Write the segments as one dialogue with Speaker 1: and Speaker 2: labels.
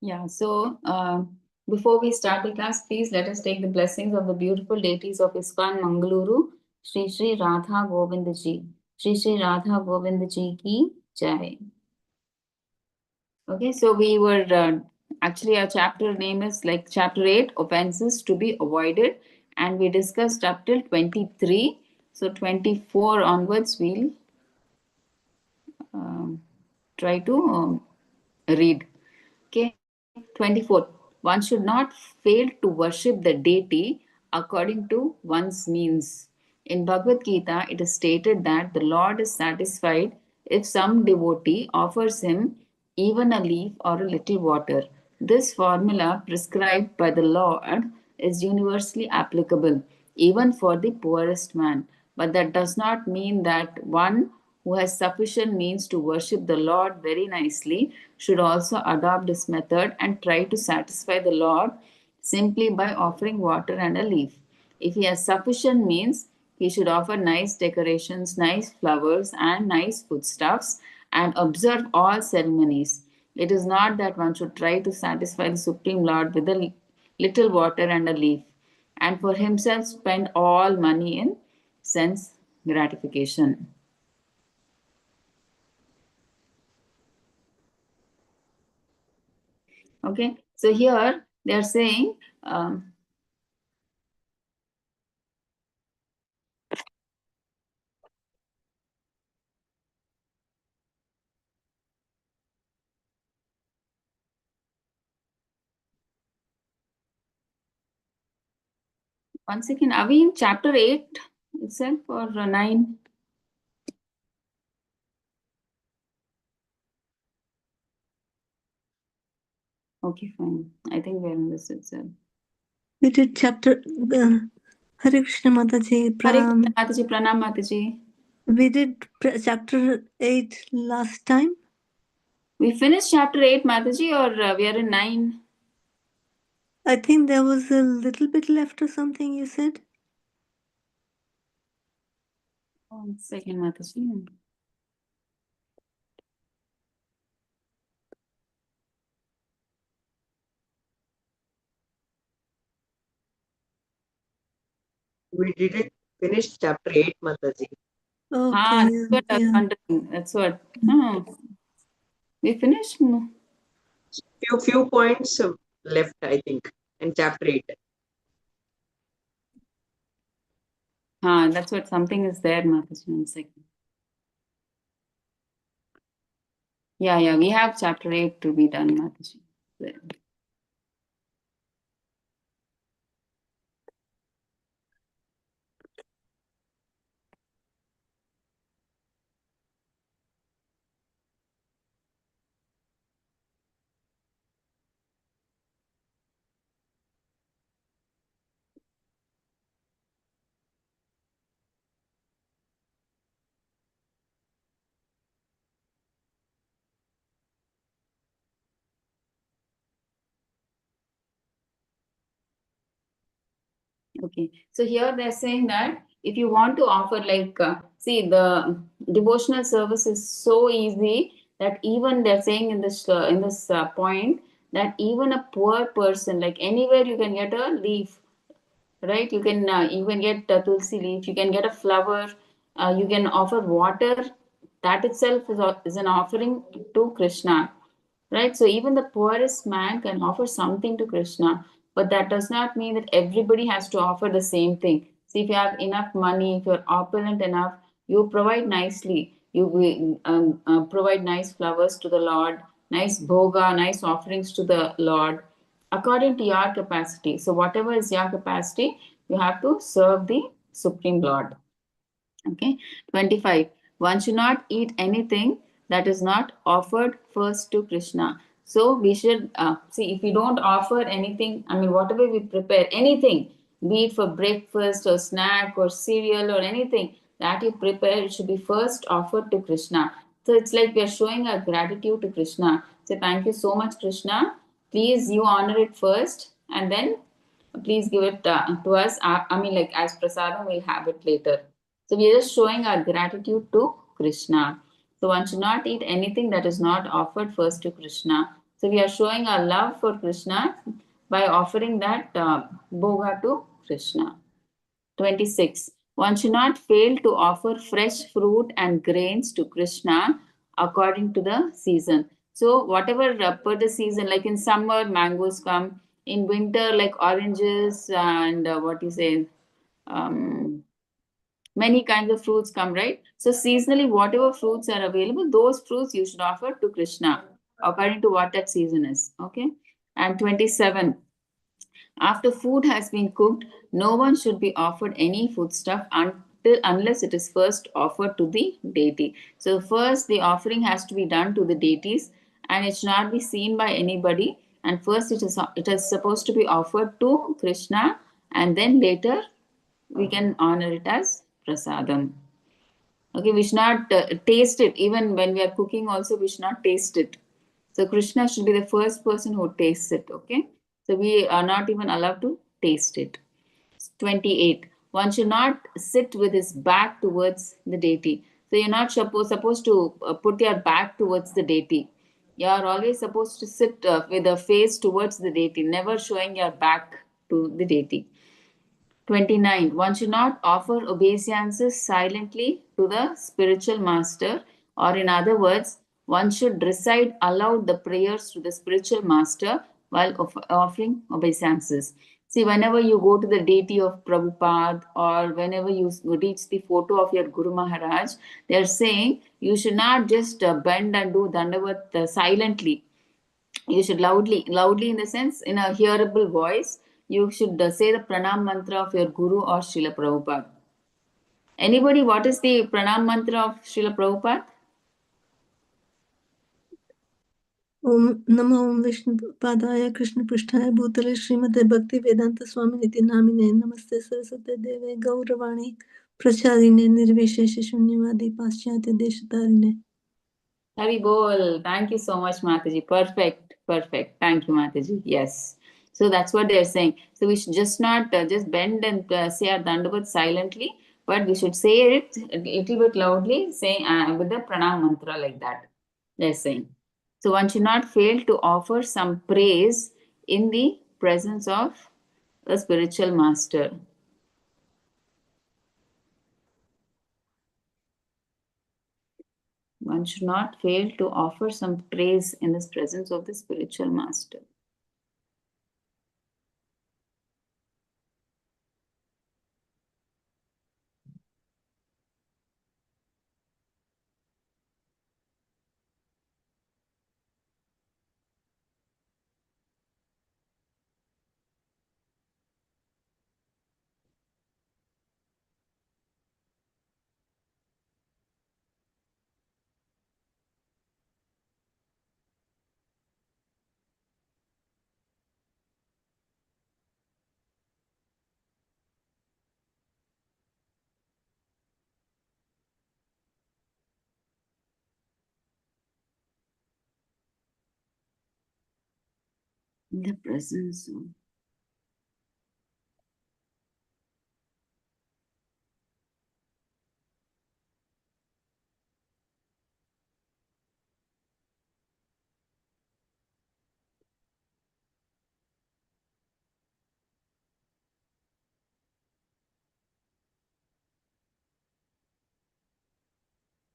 Speaker 1: Yeah, so before we start the class, please let us take the blessings of the beautiful deities of ISKCON Mangaluru, Shri Shri Radha Govind Ji. Shri Shri Radha Govind Ji ki Jai. Okay, so we were actually our chapter name is like chapter 8, offenses to be avoided, and we discussed up till 23. So 24 onwards, we'll try to read. Okay, 24. One should not fail to worship the deity according to one's means. In Bhagavad Gita, it is stated that the Lord is satisfied if some devotee offers him even a leaf or a little water. This formula prescribed by the Lord is universally applicable, even for the poorest man. But that does not mean that one who has sufficient means to worship the Lord very nicely should also adopt this method and try to satisfy the Lord simply by offering water and a leaf. If he has sufficient means, he should offer nice decorations, nice flowers, and nice foodstuffs and observe all ceremonies. It is not that one should try to satisfy the Supreme Lord with a little water and a leaf, and for himself spend all money in sense gratification. Okay, so here they are saying once again, are we in chapter 8 itself or 9? Okay, fine. I think we're in this itself.
Speaker 2: We did chapter Hare Krishna Mataji
Speaker 1: Hare
Speaker 2: Pranam.
Speaker 1: Krishna Mataji, Pranam Mataji.
Speaker 2: We did chapter 8 last time.
Speaker 1: We finished chapter 8, Mataji, or we are in 9?
Speaker 2: I think there was a little bit left or something you said.
Speaker 1: 1 second, Mataji.
Speaker 3: We didn't finish chapter 8, Mataji.
Speaker 2: Okay.
Speaker 1: That's what I was wondering. That's what. We finished?
Speaker 3: Few points left, I think, in chapter 8.
Speaker 1: That's what something is there, Mataji. 1 second. Yeah, we have chapter 8 to be done, Mataji. There. Okay, so here they're saying that if you want to offer, like, see, the devotional service is so easy that even they're saying in this point that even a poor person, like anywhere you can get a leaf, right? You can get tulsi leaf, you can get a flower, you can offer water. That itself is an offering to Krishna, right? So even the poorest man can offer something to Krishna, but that does not mean that everybody has to offer the same thing. See, if you have enough money, if you're opulent enough, you provide nicely. You provide nice flowers to the Lord, nice bhoga, nice offerings to the Lord, according to your capacity. So whatever is your capacity, you have to serve the Supreme Lord. Okay, 25. One should not eat anything that is not offered first to Krishna. So we should see, if we don't offer anything, I mean, whatever we prepare, anything, be it for breakfast or snack or cereal or anything that you prepare, it should be first offered to Krishna. So it's like we are showing our gratitude to Krishna. Say, thank you so much, Krishna. Please, you honor it first, and then please give it to us. I mean, like as prasadam, we'll have it later. So we are just showing our gratitude to Krishna. So one should not eat anything that is not offered first to Krishna. So we are showing our love for Krishna by offering that bhoga to Krishna. 26. One should not fail to offer fresh fruit and grains to Krishna according to the season. So, whatever per the season, like in summer, mangoes come, in winter, like oranges and what you say, um, many kinds of fruits come, right? So, seasonally, whatever fruits are available, those fruits you should offer to Krishna according to what that season is. Okay. And 27. After food has been cooked, no one should be offered any foodstuff unless it is first offered to the deity. So first the offering has to be done to the deities and it should not be seen by anybody. And first it is supposed to be offered to Krishna and then later we can honor it as prasadam. Okay, we should not taste it. Even when we are cooking, also we should not taste it. So Krishna should be the first person who tastes it. Okay, so we are not even allowed to taste it. 28. One should not sit with his back towards the deity. So you're not supposed to put your back towards the deity. You are always supposed to sit with a face towards the deity, never showing your back to the deity. 29. One should not offer obeisances silently to the spiritual master, or in other words, one should recite aloud the prayers to the spiritual master while offering obeisances. See, whenever you go to the deity of Prabhupada or whenever you reach the photo of your Guru Maharaj, they are saying you should not just bend and do Dandavat silently. You should loudly in the sense in a hearable voice, you should say the pranam mantra of your guru or Srila Prabhupada. Anybody, what is the pranam mantra of Srila Prabhupada?
Speaker 2: ओम नमो ओम विष्णु पादाय कृष्ण पृष्ठाय भूतले श्रीमते भक्ति वेदांत स्वामी निति नामिने नमस्ते सरस्वते देवे गौरवाणी प्रचारिणे निर्विशेष शून्यवादी पाश्चात्य देशतारिणे.
Speaker 1: Hari Bol. Thank you so much, Mataji. Perfect. Thank you, Mataji. Yes. So that's what they're saying. So we should just not just bend and say our Dandavat silently, but we should say it a little bit loudly, saying with the pranam mantra like that. They're saying. So one should not fail to offer some praise in the presence of a spiritual master. One should not fail to offer some praise in the presence of the spiritual master. In the presence of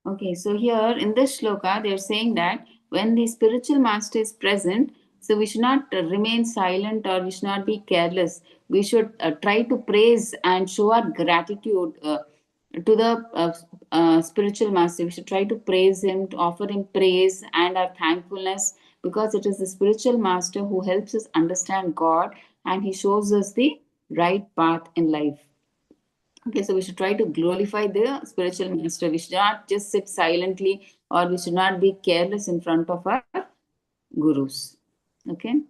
Speaker 1: Okay, so here in this shloka, they're saying that when the spiritual master is present, so we should not remain silent or we should not be careless. We should try to praise and show our gratitude to the spiritual master. We should try to praise him, to offer him praise and our thankfulness because it is the spiritual master who helps us understand God and he shows us the right path in life. Okay, so we should try to glorify the spiritual master. We should not just sit silently or we should not be careless in front of our gurus. Okay.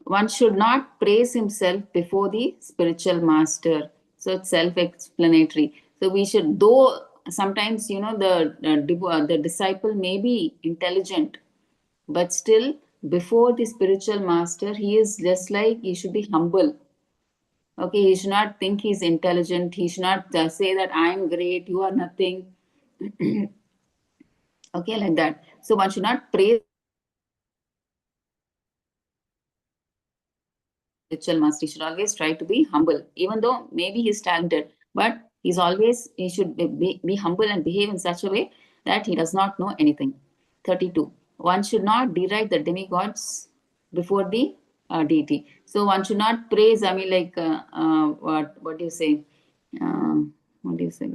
Speaker 1: One should not praise himself before the spiritual master. So it's self-explanatory. So we should, though sometimes, the disciple may be intelligent, but still before the spiritual master, he is just like, he should be humble. Okay, he should not think he's intelligent. He should not say that I am great, you are nothing. Okay, like that. So one should not praise spiritual master. He should always try to be humble, even though maybe he's talented, but he should be humble and behave in such a way that he does not know anything. 32. One should not deride the demigods before the deity. So one should not praise, what do you say? What do you say?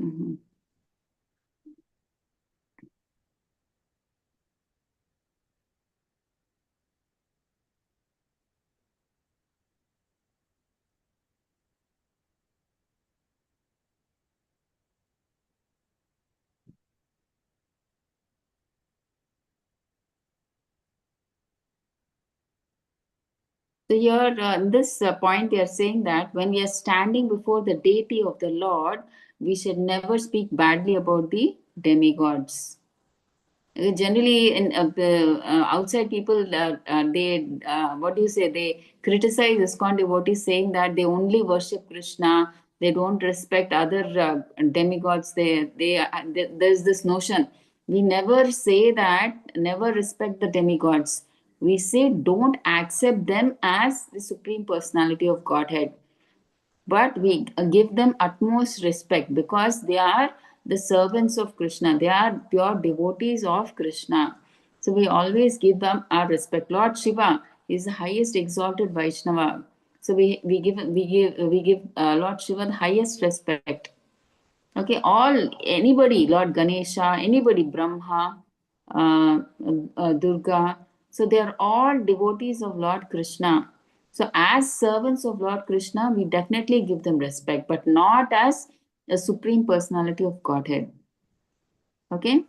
Speaker 1: So here, this point, they are saying that when we are standing before the deity of the Lord, we should never speak badly about the demigods. Generally, in the outside people, they what do you say? They criticize ISKCON devotees, saying that they only worship Krishna. They don't respect other demigods. There's this notion. We never say that. Never respect the demigods. We say don't accept them as the supreme personality of Godhead, but we give them utmost respect because they are the servants of Krishna. They are pure devotees of Krishna. So we always give them our respect. Lord Shiva is the highest exalted Vaishnava. So we give Lord Shiva the highest respect. Okay, anybody, Lord Ganesha, anybody, Brahma, Durga. So they are all devotees of Lord Krishna. So as servants of Lord Krishna, we definitely give them respect, but not as a supreme personality of Godhead. Okay.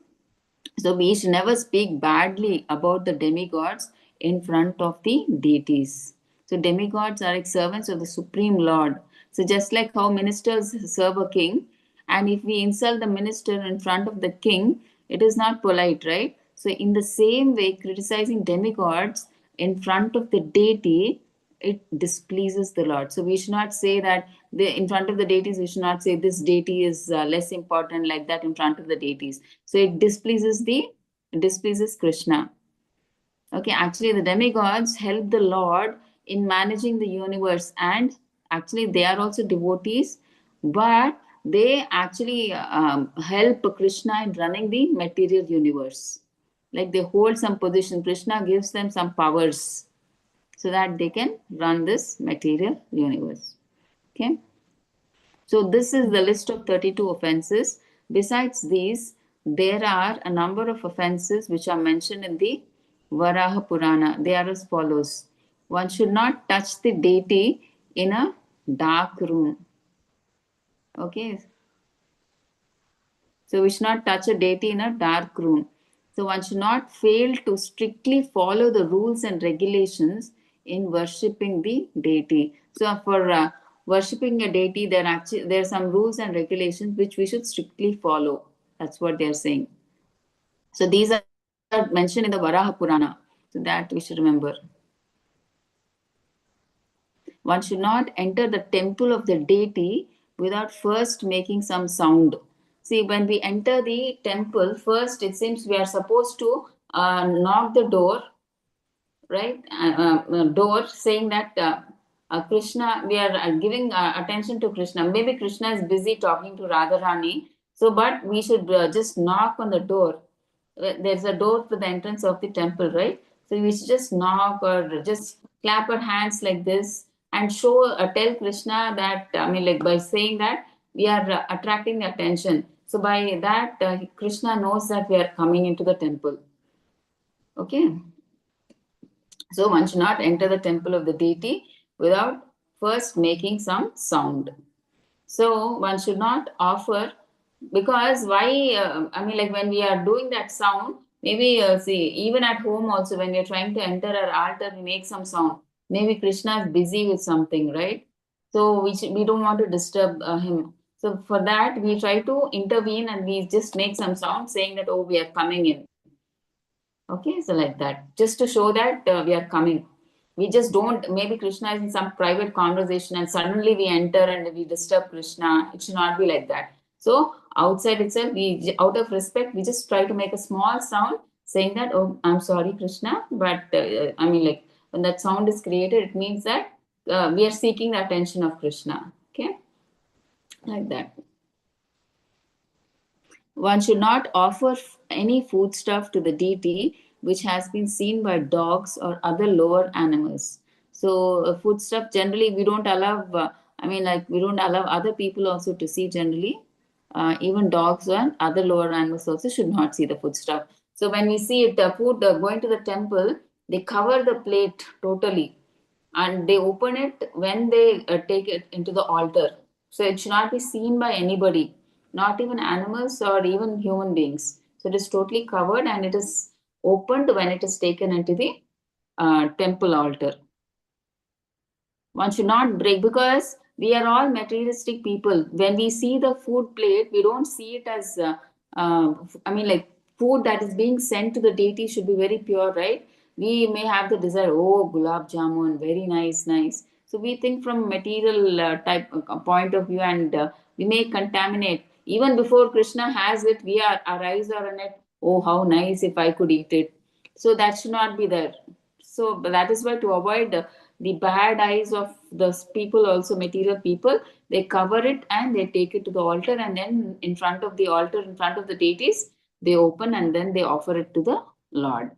Speaker 1: So we should never speak badly about the demigods in front of the deities. So demigods are like servants of the Supreme Lord. So just like how ministers serve a king, and if we insult the minister in front of the king, it is not polite, right? So in the same way, criticizing demigods in front of the deity, it displeases the Lord. So we should not say that in front of the deities, we should not say this deity is less important like that in front of the deities. So it displeases Krishna. Okay, actually the demigods help the Lord in managing the universe, and actually they are also devotees, but they actually help Krishna in running the material universe. Like they hold some position. Krishna gives them some powers so that they can run this material universe. Okay. So this is the list of 32 offenses. Besides these, there are a number of offenses which are mentioned in the Varaha Purana. They are as follows. One should not touch the deity in a dark room. Okay. So we should not touch a deity in a dark room. So one should not fail to strictly follow the rules and regulations in worshipping the deity. So for worshipping a deity, there are some rules and regulations which we should strictly follow. That's what they are saying. So these are mentioned in the Varaha Purana. So that we should remember. One should not enter the temple of the deity without first making some sound. See, when we enter the temple, first it seems we are supposed to knock the door, right? Door saying that Krishna, we are giving attention to Krishna. Maybe Krishna is busy talking to Radharani. So, but we should just knock on the door. There's a door to the entrance of the temple, right? So we should just knock or just clap our hands like this and tell Krishna that, like by saying that we are attracting the attention. So by that, Krishna knows that we are coming into the temple. Okay. So one should not enter the temple of the deity without first making some sound. So one should not offer, because why? Like when we are doing that sound, maybe see, even at home also, when we are trying to enter our altar, we make some sound. Maybe Krishna is busy with something, right? So we don't want to disturb him. So for that, we try to intervene and we just make some sound saying that, oh, we are coming in. Okay, so like that, just to show that we are coming. We just don't, maybe Krishna is in some private conversation and suddenly we enter and we disturb Krishna. It should not be like that. So outside itself, out of respect, we just try to make a small sound saying that, oh, I'm sorry, Krishna. But like when that sound is created, it means that we are seeking the attention of Krishna. Okay, like that. One should not offer any foodstuff to the deity which has been seen by dogs or other lower animals. So, foodstuff generally we don't allow. I mean, like we don't allow other people also to see generally. Even dogs and other lower animals also should not see the foodstuff. So when we see it, the food going to the temple, they cover the plate totally, and they open it when they take it into the altar. So it should not be seen by anybody, not even animals or even human beings. So it is totally covered and it is opened when it is taken into the temple altar. One should not break, because we are all materialistic people. When we see the food plate, we don't see it as I mean, like food that is being sent to the deity should be very pure, right? We may have the desire, oh, gulab jamun, very nice, nice. So we think from material type point of view, and we may contaminate. Even before Krishna has it, our eyes are on it. Oh, how nice if I could eat it. So that should not be there. So that is why, to avoid the bad eyes of the people, also material people, they cover it and they take it to the altar, and then in front of the altar, in front of the deities, they open and then they offer it to the Lord.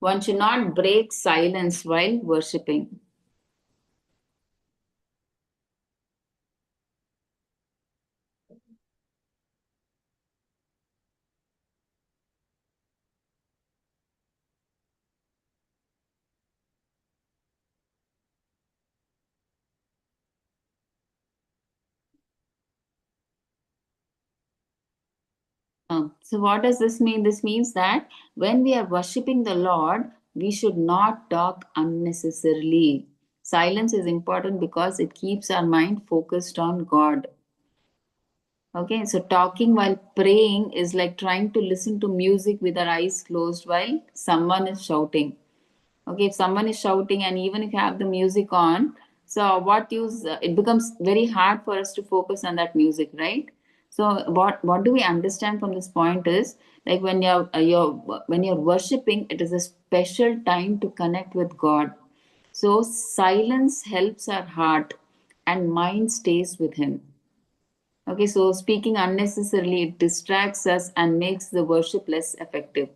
Speaker 1: One should not break silence while worshipping. So what does this mean? This means that when we are worshipping the Lord, we should not talk unnecessarily. Silence is important because it keeps our mind focused on God. Okay, so talking while praying is like trying to listen to music with our eyes closed while someone is shouting. Okay, if someone is shouting and even if you have the music on, so what use? It becomes very hard for us to focus on that music, right? So what do we understand from this point is, like when you're worshiping, it is a special time to connect with God. So silence helps our heart and mind stays with Him. Okay, so speaking unnecessarily, it distracts us and makes the worship less effective.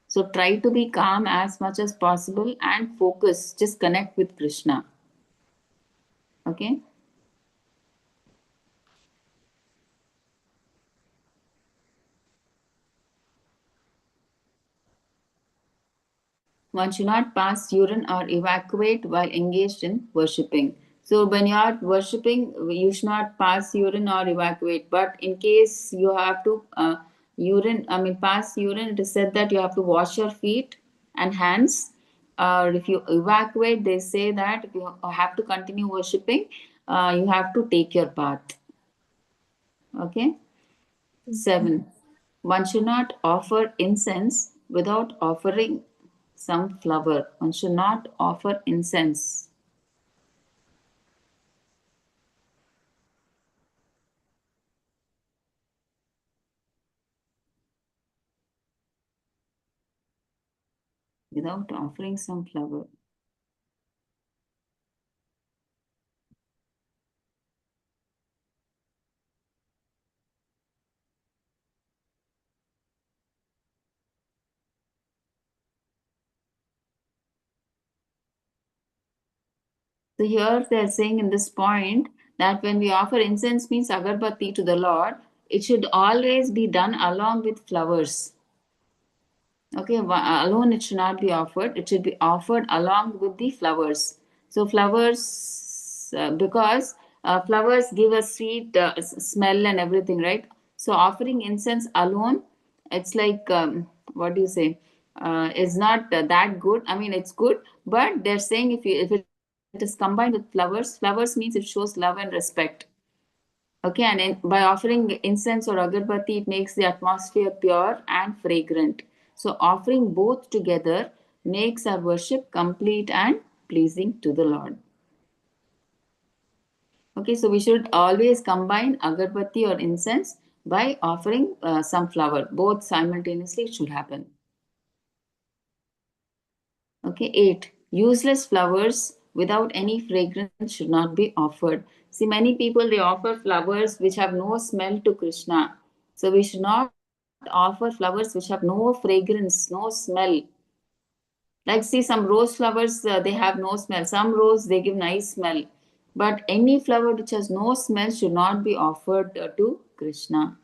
Speaker 1: So try to be calm as much as possible and focus, just connect with Krishna. Okay. One should not pass urine or evacuate while engaged in worshipping. So when you are worshipping, you should not pass urine or evacuate. But in case you have to pass urine, it is said that you have to wash your feet and hands. Or if you evacuate, they say that if you have to continue worshipping, you have to take your bath. Okay. 7. One should not offer incense without offering some flower. One should not offer incense. Without offering some flower. So here they are saying in this point that when we offer incense means agarbatti to the Lord, it should always be done along with flowers. Okay, alone it should not be offered. It should be offered along with the flowers. So flowers, because flowers give a sweet smell and everything, right? So offering incense alone, it's like what do you say? Is not that good. I mean, it's good, but they're saying if it is combined with flowers, flowers means it shows love and respect. Okay, and by offering incense or agarbatti, it makes the atmosphere pure and fragrant. So, offering both together makes our worship complete and pleasing to the Lord. Okay, so we should always combine agarbatti or incense by offering some flower. Both simultaneously should happen. Okay, 8. Useless flowers without any fragrance should not be offered. See, many people they offer flowers which have no smell to Krishna. So we should not offer flowers which have no fragrance, no smell. Like, see, some rose flowers, they have no smell. Some rose, they give nice smell. But any flower which has no smell should not be offered to Krishna.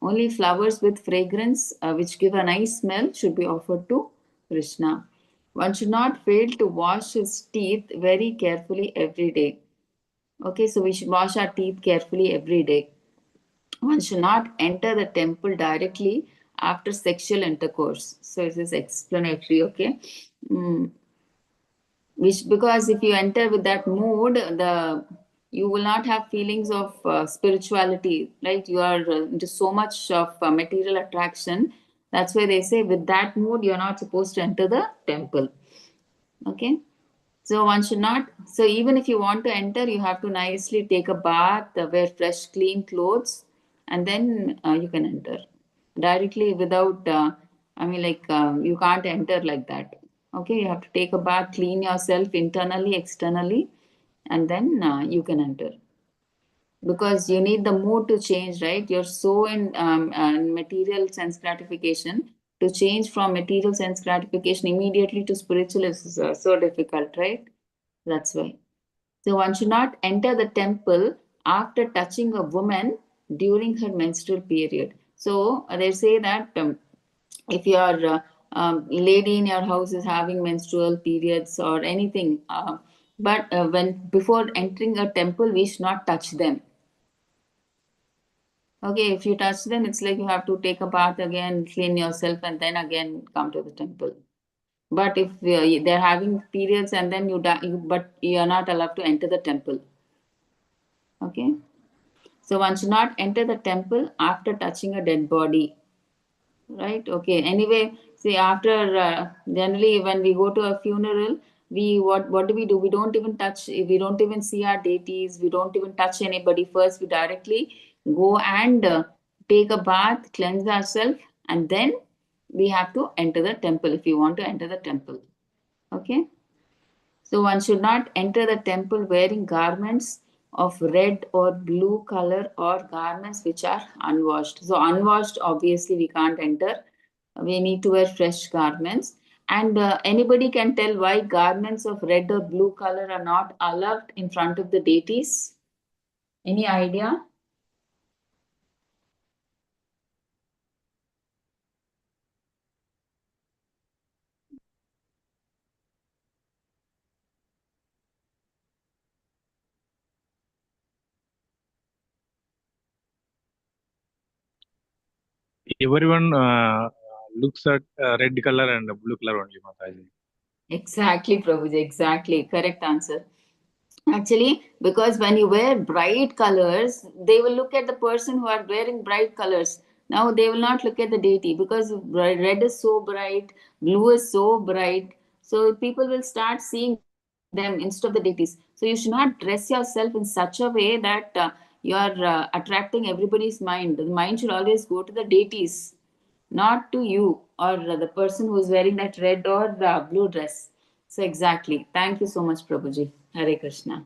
Speaker 1: Only flowers with fragrance, which give a nice smell, should be offered to Krishna. One should not fail to wash his teeth very carefully every day. Okay, so we should wash our teeth carefully every day. One should not enter the temple directly after sexual intercourse. So it is explanatory, okay? Mm, which, because if you enter with that mood, the you will not have feelings of spirituality, right? You are into so much of material attraction. That's why they say with that mood you're not supposed to enter the temple. Okay, so one should not. So even if you want to enter, you have to nicely take a bath, wear fresh, clean clothes, and then you can enter directly without. I mean, like you can't enter like that. Okay, you have to take a bath, clean yourself internally, externally, and then you can enter, because you need the mood to change, right? You're so in material sense gratification. To change from material sense gratification immediately to spiritual is so difficult, right? That's why. So one should not enter the temple after touching a woman during her menstrual period. So they say that if your lady in your house is having menstrual periods or anything, but when before entering a temple, we should not touch them. Okay, if you touch them, it's like you have to take a bath again, clean yourself, and then again come to the temple. But if they're having periods and then but you are not allowed to enter the temple. Okay, so one should not enter the temple after touching a dead body. Right? Okay. Anyway, see, after generally when we go to a funeral, we what do? We don't even touch. We don't even see our deities. We don't even touch anybody first. We directly go and take a bath, cleanse ourselves, and then we have to enter the temple if you want to enter the temple. Okay. So one should not enter the temple wearing garments of red or blue color or garments which are unwashed. So unwashed, obviously we can't enter. We need to wear fresh garments. And anybody can tell why garments of red or blue color are not allowed in front of the deities? Any idea?
Speaker 4: Everyone looks at red color and blue color only, Mataji.
Speaker 1: Exactly, Prabhuji. Exactly. Correct answer. Actually, because when you wear bright colors, they will look at the person who are wearing bright colors. Now they will not look at the deity because red is so bright, blue is so bright. So people will start seeing them instead of the deities. So you should not dress yourself in such a way that you are attracting everybody's mind. The mind should always go to the deities, not to you or the person who is wearing that red or the blue dress. So exactly. Thank you so much, Prabhuji. Hare Krishna.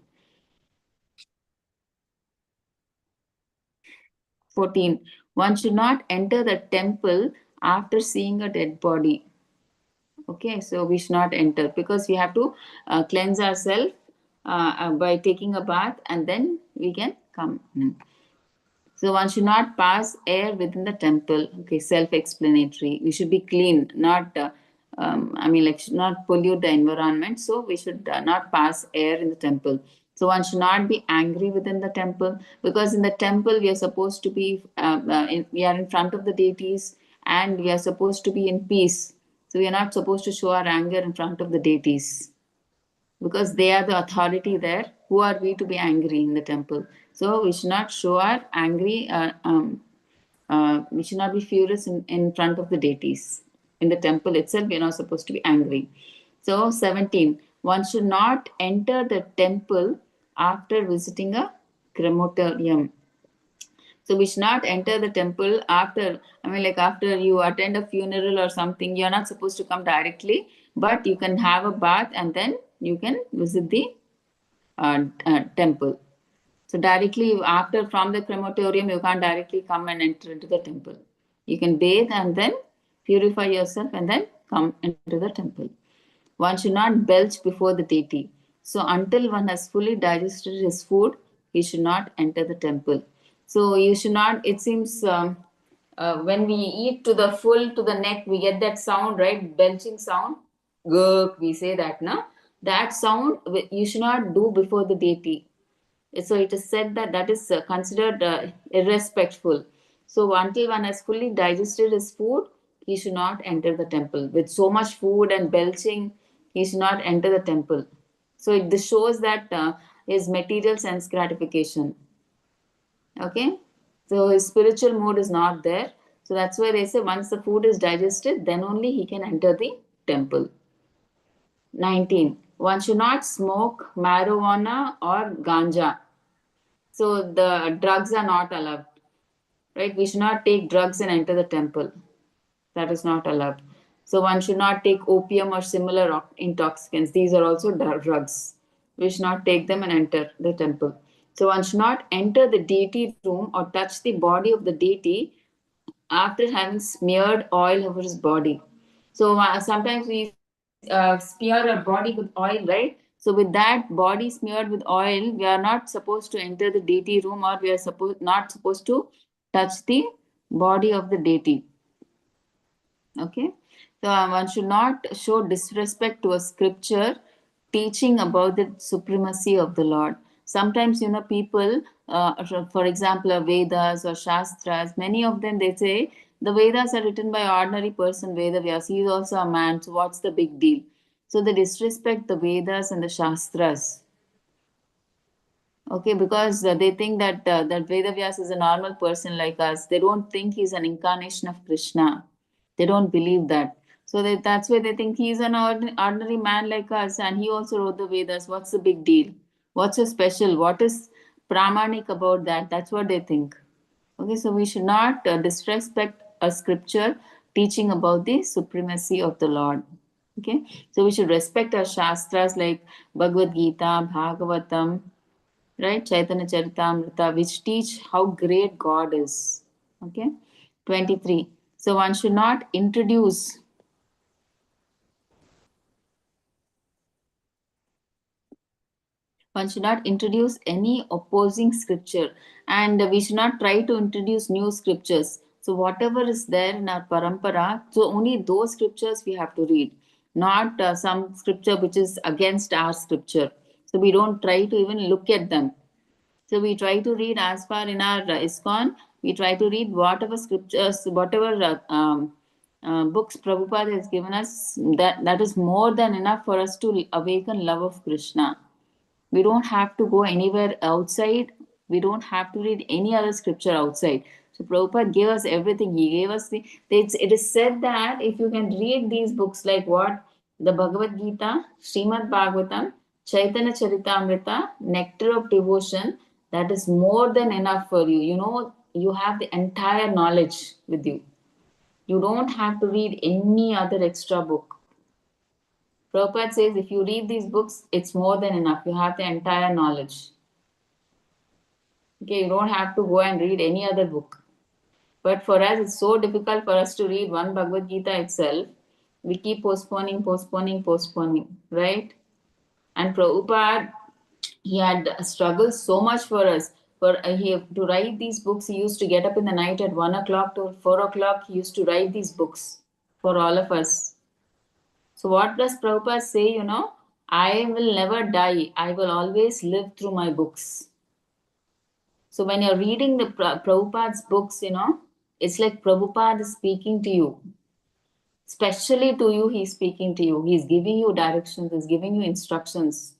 Speaker 1: 14. One should not enter the temple after seeing a dead body. Okay, so we should not enter because we have to cleanse ourselves by taking a bath and then we can come. So one should not pass air within the temple. Okay, self-explanatory. We should be clean, not I mean, like, should not pollute the environment. So we should not pass air in the temple. So one should not be angry within the temple because in the temple we are supposed to be we are in front of the deities and we are supposed to be in peace. So we are not supposed to show our anger in front of the deities because they are the authority there. Who are we to be angry in the temple? So we should not show our angry, we should not be furious in front of the deities. In the temple itself, we are not supposed to be angry. So 17, one should not enter the temple after visiting a crematorium. So we should not enter the temple after, I mean, like after you attend a funeral or something, you're not supposed to come directly. but you can have a bath and then you can visit the temple. So directly after from the crematorium, you can't directly come and enter into the temple. You can bathe and then purify yourself and then come into the temple. One should not belch before the deity. So until one has fully digested his food, he should not enter the temple. So you should not, it seems when we eat to the full, to the neck, we get that sound, right? Belching sound. Gurk, we say that, no? That sound you should not do before the deity. So it is said that that is considered irrespectful. So until one has fully digested his food, he should not enter the temple. With so much food and belching, he should not enter the temple. So this shows that his material sense gratification. Okay, so his spiritual mood is not there. So that's why they say once the food is digested, then only he can enter the temple. 19. One should not smoke marijuana or ganja. So the drugs are not allowed, right? We should not take drugs and enter the temple. That is not allowed. So one should not take opium or similar intoxicants. These are also drugs. We should not take them and enter the temple. So one should not enter the deity room or touch the body of the deity after having smeared oil over his body. So sometimes we smear our body with oil, right? So with that body smeared with oil, we are not supposed to enter the deity room, or we are not supposed to touch the body of the deity. Okay, so one should not show disrespect to a scripture teaching about the supremacy of the Lord. Sometimes, people, for example, Vedas or Shastras, many of them, they say the Vedas are written by ordinary person, Vedavyas. He is also a man, so what's the big deal? So they disrespect the Vedas and the Shastras. Okay, because they think that that Vedavyas is a normal person like us. They don't think he's an incarnation of Krishna. They don't believe that. So that's why they think he's an ordinary man like us, and he also wrote the Vedas. What's the big deal? What's so special? What is Pramanik about that? That's what they think. Okay, so we should not disrespect a scripture teaching about the supremacy of the Lord. Okay, so we should respect our Shastras like Bhagavad Gita, Bhagavatam, right? Chaitanya Charitamrita, which teach how great God is. Okay, 23. So one should not introduce any opposing scripture, and we should not try to introduce new scriptures. So whatever is there in our parampara, so only those scriptures we have to read, not some scripture which is against our scripture. So we don't try to even look at them. So we try to read, as far in our ISKCON, we try to read whatever scriptures, whatever books Prabhupada has given us, that is more than enough for us to awaken love of Krishna. We don't have to go anywhere outside. We don't have to read any other scripture outside. So Prabhupada gave us everything. He gave us it is said that if you can read these books like what? The Bhagavad Gita, Srimad Bhagavatam, Chaitanya Charitamrita, Nectar of Devotion, that is more than enough for you. You have the entire knowledge with you. You don't have to read any other extra book. Prabhupada says if you read these books, it's more than enough. You have the entire knowledge. Okay, you don't have to go and read any other book. But for us, it's so difficult for us to read one Bhagavad Gita itself. We keep postponing, right? And Prabhupada, he had struggled so much for us. To write these books, he used to get up in the night at 1 o'clock to 4 o'clock. He used to write these books for all of us. So what does Prabhupada say? I will never die. I will always live through my books. So when you're reading the Prabhupada's books, it's like Prabhupada is speaking to you. Especially to you, he's speaking to you. He's giving you directions. He's giving you instructions.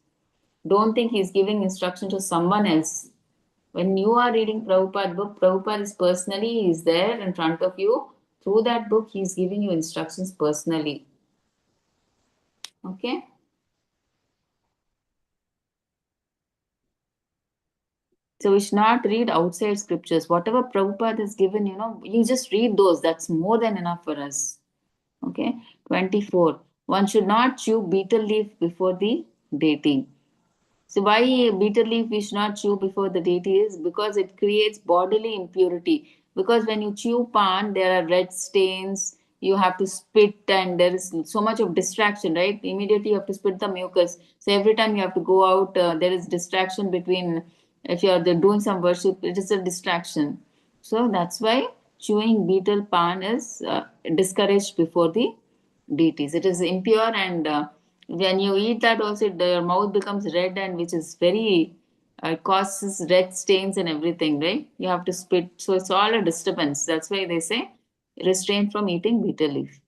Speaker 1: Don't think he's giving instruction to someone else. When you are reading Prabhupada book, Prabhupada is personally, he's there in front of you. Through that book, he's giving you instructions personally. Okay? So we should not read outside scriptures. Whatever Prabhupada has given, you just read those. That's more than enough for us. Okay? 24. one should not chew betel leaf before the deity. So why betel leaf we should not chew before the deity is because it creates bodily impurity. Because when you chew pan, there are red stains, you have to spit, and there is so much of distraction, right? Immediately you have to spit the mucus. So every time you have to go out, there is distraction between, if you are doing some worship, it is a distraction. So that's why chewing betel pan is discouraged before the deities. It is impure, and when you eat that also, your mouth becomes red, and which is very, it causes red stains and everything, right? You have to spit. So it's all a disturbance. That's why they say restrain from eating betel leaf.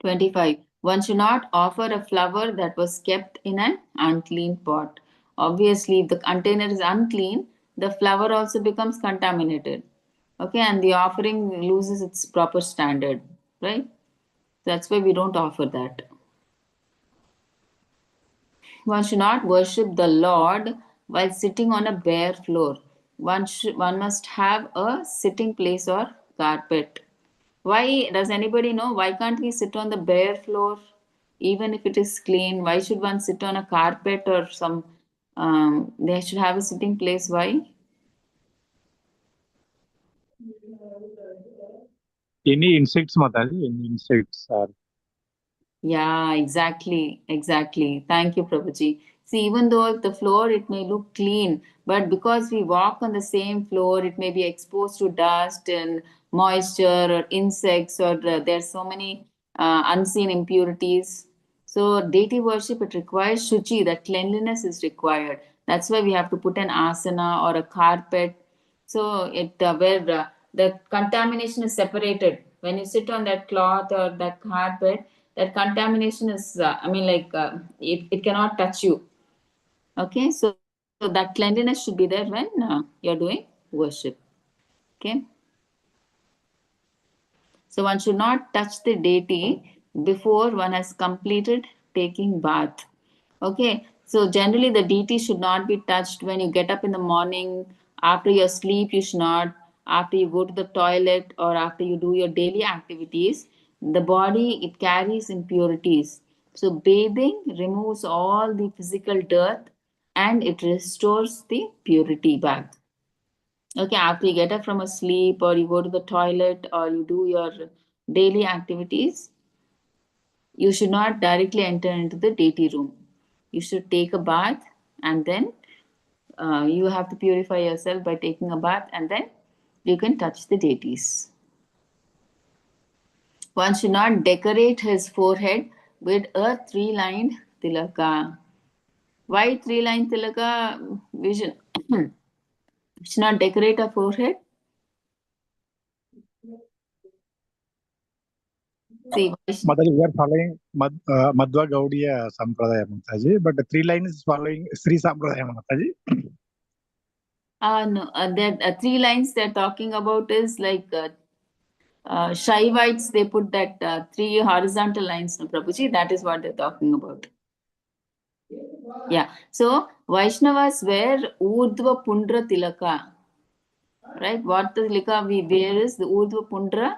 Speaker 1: 25. One should not offer a flower that was kept in an unclean pot. Obviously, if the container is unclean, the flower also becomes contaminated. Okay, and the offering loses its proper standard, right? That's why we don't offer that. One should not worship the Lord while sitting on a bare floor. One must have a sitting place or carpet. Why does anybody know? Why can't we sit on the bare floor even if it is clean? Why should one sit on a carpet or some? They should have a sitting place. Why?
Speaker 4: Any insects, Mataji? Any insects are
Speaker 1: Yeah, exactly, exactly. Thank you, Prabhuji. See, even though the floor it may look clean, but because we walk on the same floor, it may be exposed to dust and moisture or insects, or there's so many unseen impurities. So deity worship it requires shuchi, that cleanliness is required. That's why we have to put an asana or a carpet. So it where the contamination is separated. When you sit on that cloth or that carpet, that contamination is, it cannot touch you. Okay, so that cleanliness should be there when you're doing worship. Okay. So one should not touch the deity before one has completed taking bath. Okay, so generally the deity should not be touched when you get up in the morning, after your sleep, you should not, after you go to the toilet, or after you do your daily activities. The body, it carries impurities. So bathing removes all the physical dirt and it restores the purity back. Okay, after you get up from a sleep or you go to the toilet or you do your daily activities, you should not directly enter into the deity room. You should take a bath, and then you have to purify yourself by taking a bath, and then you can touch the deities. One should not decorate his forehead with a three-lined tilaka. Why three-line tilaka? Vision. Should not decorate a forehead. See,
Speaker 4: Mataji, we are following Madhva Gaudiya Sampradaya, Mataji, but the three line is following Sri Sampradaya, Mataji.
Speaker 1: no, that three lines they're talking about is like Shaivites, they put that three horizontal lines, no, Prabhuji, that is what they're talking about. Yeah, so Vaishnavas wear Urdhva Pundra Tilaka, right? What the tilaka we wear is the Urdhva Pundra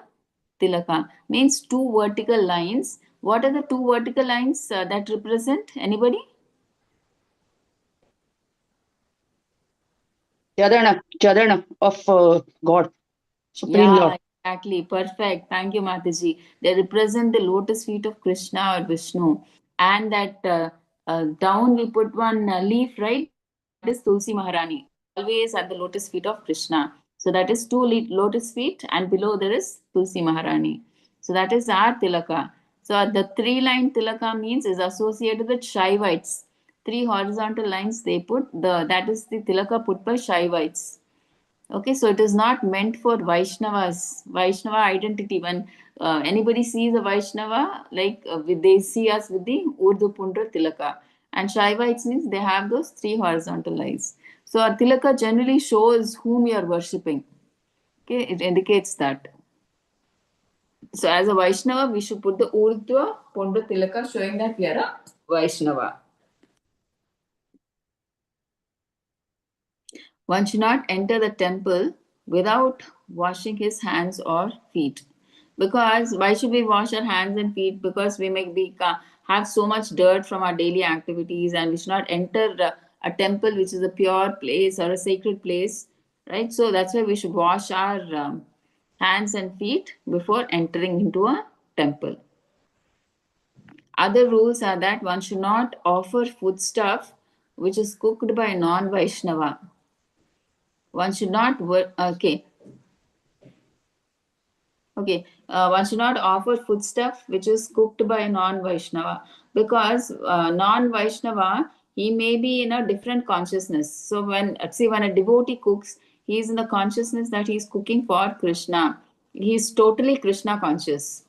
Speaker 1: Tilaka, means two vertical lines. What are the two vertical lines that represent? Anybody?
Speaker 5: Chadana of God, Supreme
Speaker 1: Yeah,
Speaker 5: Lord.
Speaker 1: exactly. Perfect. Thank you, Mataji. They represent the lotus feet of Krishna or Vishnu. And that down we put one leaf, right? That is Tulsi Maharani, always at the lotus feet of Krishna. So that is two lotus feet, and below there is Tulsi Maharani. So that is our tilaka. So the three-line tilaka means is associated with Shaivites. Three horizontal lines they put, that is the tilaka put by Shaivites. Okay, so it is not meant for Vaishnavas, Vaishnava identity. When anybody sees a Vaishnava, like they see us with the Urdu Pundra Tilaka. And Shaivites means they have those three horizontal lines. So a Tilaka generally shows whom you are worshipping. Okay, it indicates that. So as a Vaishnava, we should put the Urdhva Pundra Tilaka showing that we are a Vaishnava. One should not enter the temple without washing his hands or feet. Because why should we wash our hands and feet? Because we may have so much dirt from our daily activities, and we should not enter a temple which is a pure place or a sacred place, right? So that's why we should wash our hands and feet before entering into a temple. Other rules are that one should not offer foodstuff which is cooked by non-Vaishnava. One should not one should not offer foodstuff which is cooked by non-Vaishnava, because non-Vaishnava, he may be in a different consciousness. So when a devotee cooks, he is in the consciousness that he is cooking for Krishna. He is totally Krishna conscious,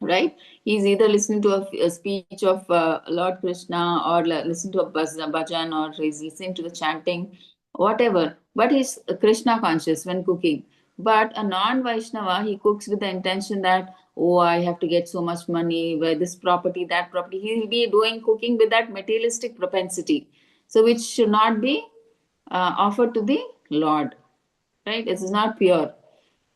Speaker 1: right? He's either listening to a speech of Lord Krishna, or listen to a bhajan, or he's listening to the chanting, whatever. But he's Krishna conscious when cooking. But a non-Vaishnava, he cooks with the intention that, oh, I have to get so much money, where this property, that property. He will be doing cooking with that materialistic propensity. So which should not be offered to the Lord, right? It is not pure.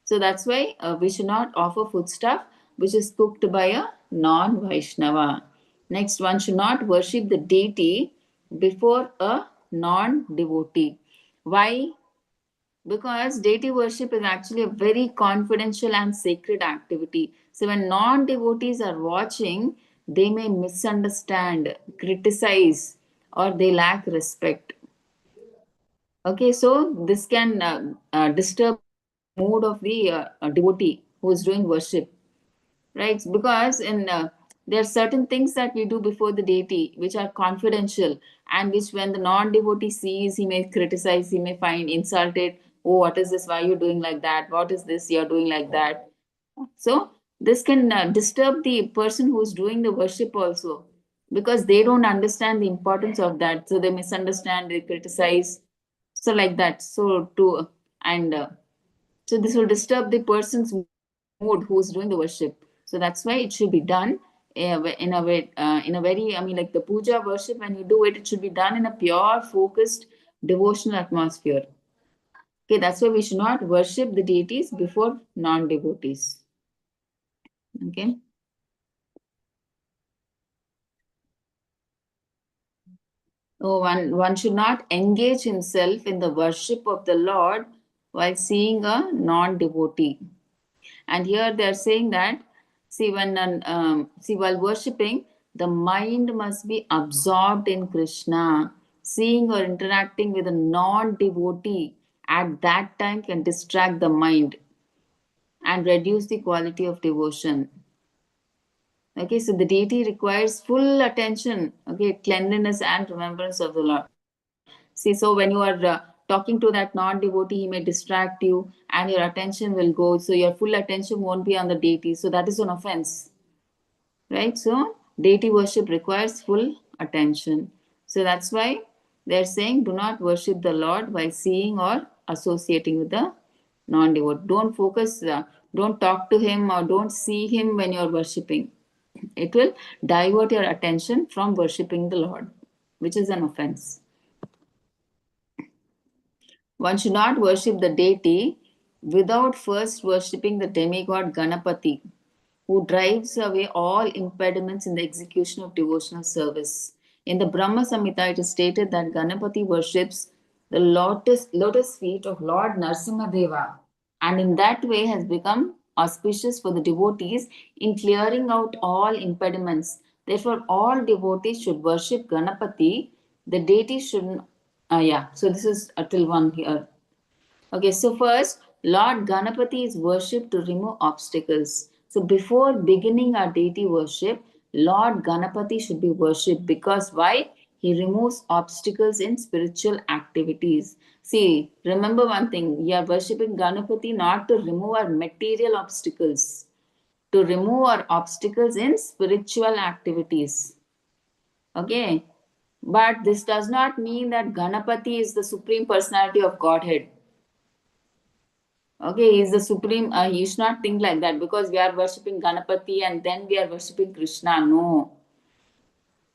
Speaker 1: So that's why we should not offer foodstuff which is cooked by a non-Vaishnava. Next, one should not worship the deity before a non-devotee. Why? Because deity worship is actually a very confidential and sacred activity. So when non-devotees are watching, they may misunderstand, criticize, or they lack respect. Okay, so this can disturb the mood of the devotee who is doing worship, right? Because there are certain things that we do before the deity which are confidential, and which when the non-devotee sees, he may criticize, he may find insulted. Oh, what is this? Why are you doing like that? What is this? You're doing like that. So this can disturb the person who's doing the worship also, because they don't understand the importance of that. So they misunderstand, they criticize. So like that. So so this will disturb the person's mood who's doing the worship. So that's why it should be done in a way, in a very, I mean, like the puja worship, when you do it, it should be done in a pure, focused, devotional atmosphere. Okay, that's why we should not worship the deities before non-devotees. Okay. Oh, one should not engage himself in the worship of the Lord while seeing a non-devotee. And here they are saying that, while worshipping, the mind must be absorbed in Krishna. Seeing or interacting with a non-devotee at that time can distract the mind and reduce the quality of devotion. Okay, so the deity requires full attention, okay, cleanliness and remembrance of the Lord. See, so when you are talking to that non-devotee, he may distract you and your attention will go. So your full attention won't be on the deity. So that is an offense, right? So deity worship requires full attention. So that's why they're saying, do not worship the Lord while seeing or associating with the non-devotee. Don't focus, don't talk to him or don't see him when you're worshiping. It will divert your attention from worshiping the Lord, which is an offense. One should not worship the deity without first worshipping the demigod Ganapati, who drives away all impediments in the execution of devotional service. In the Brahma Samhita, it is stated that Ganapati worships the lotus feet of Lord Narasimhadeva, and in that way has become auspicious for the devotees in clearing out all impediments. Therefore, all devotees should worship Ganapati. The deity should, so this is till one here. Okay, so first, Lord Ganapati is worshipped to remove obstacles. So before beginning our deity worship, Lord Ganapati should be worshipped, because why? He removes obstacles in spiritual activities. See, remember one thing, we are worshipping Ganapati not to remove our material obstacles, to remove our obstacles in spiritual activities. Okay, but this does not mean that Ganapati is the supreme personality of Godhead. Okay, he is the supreme, you should not think like that, because we are worshipping Ganapati and then we are worshipping Krishna. No.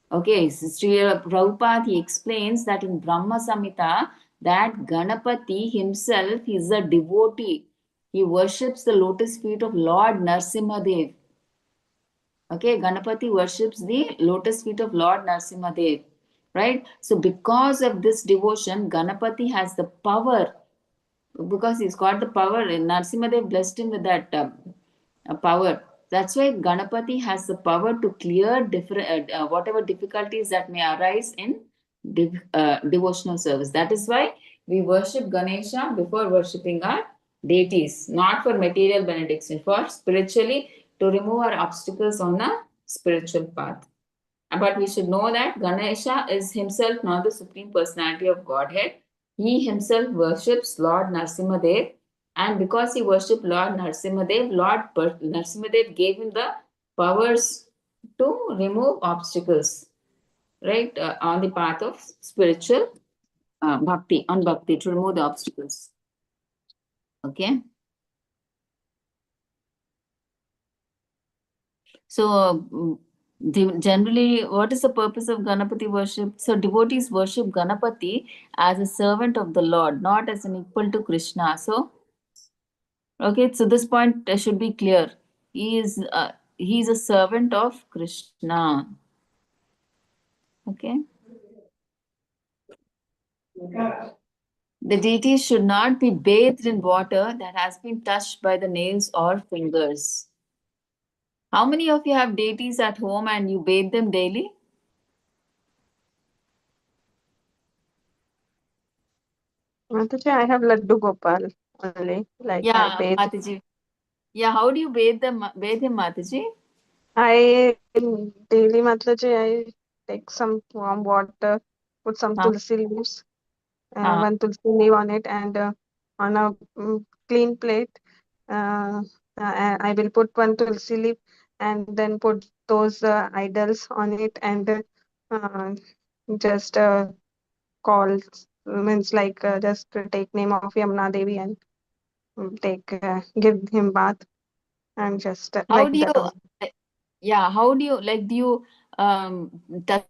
Speaker 1: Okay, Sri Prabhupada, he explains that in Brahma Samhita, that Ganapati himself is a devotee. he worships the lotus feet of Lord Narsimhadev. Okay, Ganapati worships the lotus feet of Lord Narsimhadev, right? So because of this devotion, Ganapati has the power, because he's got the power, and Narsimhadev blessed him with that power. That's why Ganapati has the power to clear different whatever difficulties that may arise in devotional service. That is why we worship Ganesha before worshipping our deities, not for material benediction, for spiritually to remove our obstacles on a spiritual path. But we should know that Ganesha is himself not the supreme personality of Godhead. He himself worships Lord Narsimhadev, and because he worshipped Lord Narsimhadev, Narsimhadev gave him the powers to remove obstacles, right, on the path of spiritual bhakti, to remove the obstacles. Okay. So, generally, what is the purpose of Ganapati worship? So, devotees worship Ganapati as a servant of the Lord, not as an equal to Krishna. So, okay, so this point should be clear. He is a servant of Krishna. Okay. The deity should not be bathed in water that has been touched by the nails or fingers. How many of you have deities at home and you bathe them daily?
Speaker 6: Mataji, I have Laddu Gopal only. Like I
Speaker 1: Yeah,
Speaker 6: bathe.
Speaker 1: Mataji. Yeah, how do you bathe him, Mataji?
Speaker 6: I daily Mataji, I take some warm water, put some
Speaker 1: Huh?
Speaker 6: tulsi leaves,
Speaker 1: Huh?
Speaker 6: one tulsi leaf on it, and on a clean plate, I will put one tulsi leaf and then put those idols on it, and just call, means like just take name of Yamuna Devi and give him bath, and just
Speaker 1: How
Speaker 6: like
Speaker 1: do you,
Speaker 6: that only.
Speaker 1: yeah, how do you, like, do you touch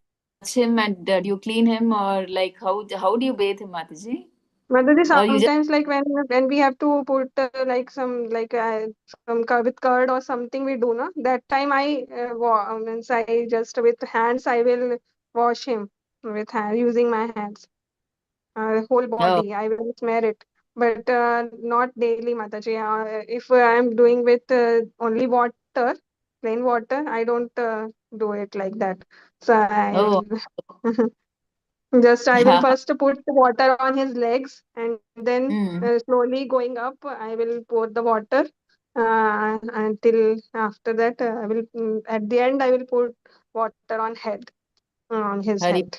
Speaker 1: him and do you clean him, or like how do you bathe him, Mataji?
Speaker 6: Mataji,
Speaker 1: Or you just,
Speaker 6: sometimes like when we have to put like some with curd or something we do, na, that time I means I just with hands I will wash him with using my hands, whole
Speaker 1: oh,
Speaker 6: body I will smear it, but not daily, Mataji. If I am doing with only water, plain water, I don't do it like that. So I
Speaker 1: oh,
Speaker 6: will just I will first put the water on his legs, and then
Speaker 1: mm,
Speaker 6: slowly going up, I will pour the water until after that I will at the end I will put water on on his
Speaker 1: Hari,
Speaker 6: head,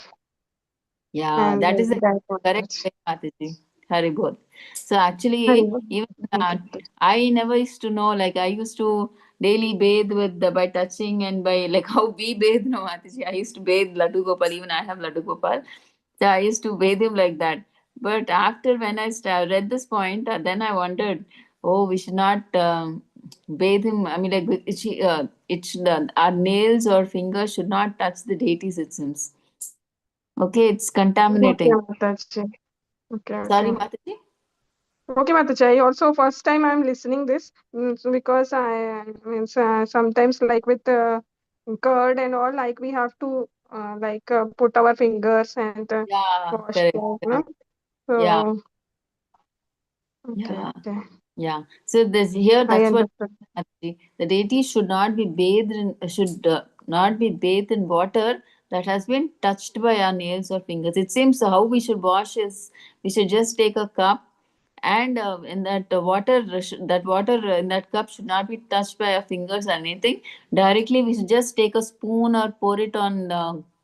Speaker 1: yeah,
Speaker 6: and
Speaker 1: that is the
Speaker 6: that
Speaker 1: correct
Speaker 6: was
Speaker 1: way, Mataji. Hari bol. So actually,
Speaker 6: Haribol.
Speaker 1: even
Speaker 6: Okay.
Speaker 1: I never used to know, like I used to daily bathe with by touching and by like how we bathe, no, Mataji. I used to bathe Laddu Gopal, even I have Laddu Gopal. So I used to bathe him like that. But after when I read this point, then I wondered, oh, we should not bathe him. I mean, like it should, our nails or fingers should not touch the deities, it seems. Okay, it's
Speaker 6: Okay,
Speaker 1: contaminating.
Speaker 6: Mataji. Okay,
Speaker 1: Sorry,
Speaker 6: okay.
Speaker 1: Mataji.
Speaker 6: Okay, Mataji. I also first time I'm listening this, so because I means sometimes like with curd and all, like we have to put our fingers and
Speaker 1: Yeah,
Speaker 6: wash
Speaker 1: correct.
Speaker 6: that, no?
Speaker 1: Correct. Yeah,
Speaker 6: So okay,
Speaker 1: yeah,
Speaker 6: okay,
Speaker 1: yeah. So this here,
Speaker 6: I
Speaker 1: that's what
Speaker 6: understood.
Speaker 1: actually the deity should not be bathed in, should not be bathed in water that has been touched by our nails or fingers. It seems how we should wash is we should just take a cup, and in that water, that water in that cup should not be touched by our fingers or anything. Directly, we should just take a spoon or pour it on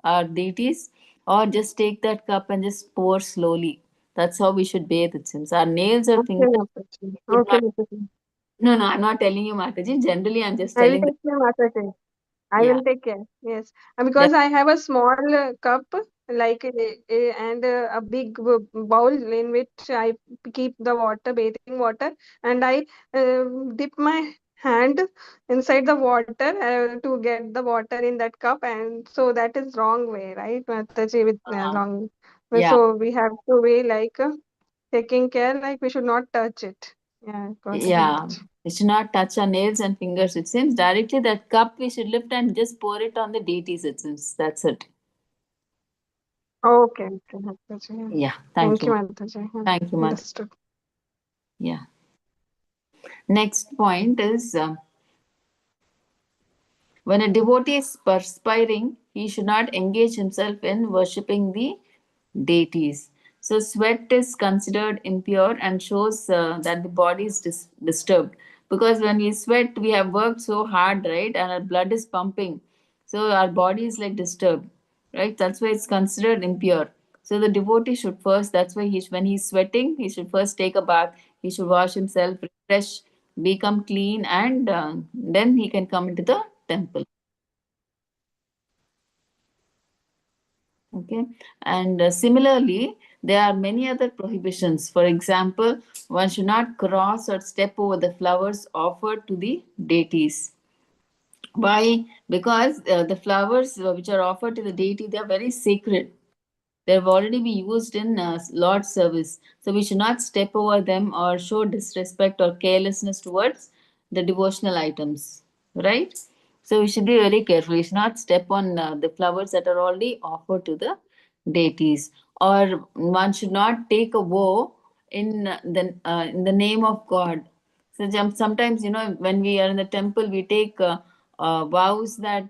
Speaker 1: our deities, or just take that cup and just pour slowly. That's how we should bathe, it seems. Our nails or
Speaker 6: Okay,
Speaker 1: fingers
Speaker 6: Mataji.
Speaker 1: should
Speaker 6: Okay,
Speaker 1: not.
Speaker 6: Mataji.
Speaker 1: No, no, I'm not telling you, Mataji. Generally, I'm just
Speaker 6: I will
Speaker 1: telling that.
Speaker 6: take care, Mataji. I
Speaker 1: Yeah,
Speaker 6: will take care. Yes, and
Speaker 1: that,
Speaker 6: because I have a small cup, like and a big bowl in which I keep the water, bathing water, and I dip my hand inside the water to get the water in that cup, and so that is wrong way, right, Mataji? With
Speaker 1: uh,
Speaker 6: long,
Speaker 1: yeah,
Speaker 6: so we have to be like taking care, like we should not touch it. Yeah, got it.
Speaker 1: Yeah, we should not touch our nails and fingers. It seems directly that cup we should lift and just pour it on the deities. It seems that's it.
Speaker 6: Okay, okay, Mataji. Yeah.
Speaker 1: Yeah, thank
Speaker 6: Thank you,
Speaker 1: you.
Speaker 6: Mataji. Yeah,
Speaker 1: Thank you, Mata.
Speaker 6: understood.
Speaker 1: Yeah. Next point is when a devotee is perspiring, he should not engage himself in worshipping the deities. So, sweat is considered impure and shows that the body is disturbed. Because when we sweat, we have worked so hard, right? And our blood is pumping. So, our body is like disturbed, right? That's why it's considered impure. So, the devotee should first, that's why when he's sweating, he should first take a bath. He should wash himself, refresh, become clean, and then he can come into the temple. Okay, and similarly, there are many other prohibitions. For example, one should not cross or step over the flowers offered to the deities. Why? Because the flowers which are offered to the deity, they are very sacred. They have already been used in Lord's service. So we should not step over them or show disrespect or carelessness towards the devotional items, right? So we should be very careful. We should not step on the flowers that are already offered to the deities. Or one should not take a vow in the name of God. So sometimes, when we are in the temple, we take vows that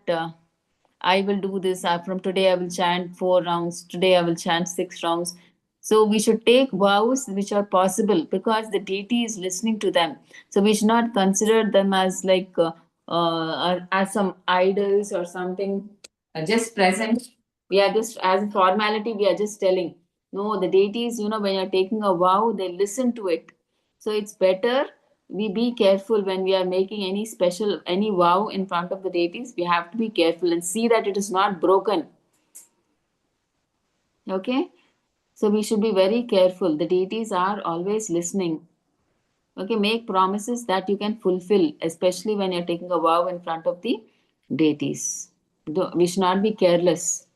Speaker 1: I will do this. From today, I will chant 4 rounds. Today, I will chant 6 rounds. So we should take vows which are possible because the deity is listening to them. So we should not consider them as like as some idols or something just present. We are just as a formality. We are just telling. No, the deities. When you're taking a vow, they listen to it. So it's better we be careful when we are making any vow in front of the deities. We have to be careful and see that it is not broken. Okay, so we should be very careful. The deities are always listening. Okay, make promises that you can fulfill, especially when you're taking a vow in front of the deities. We should not be careless.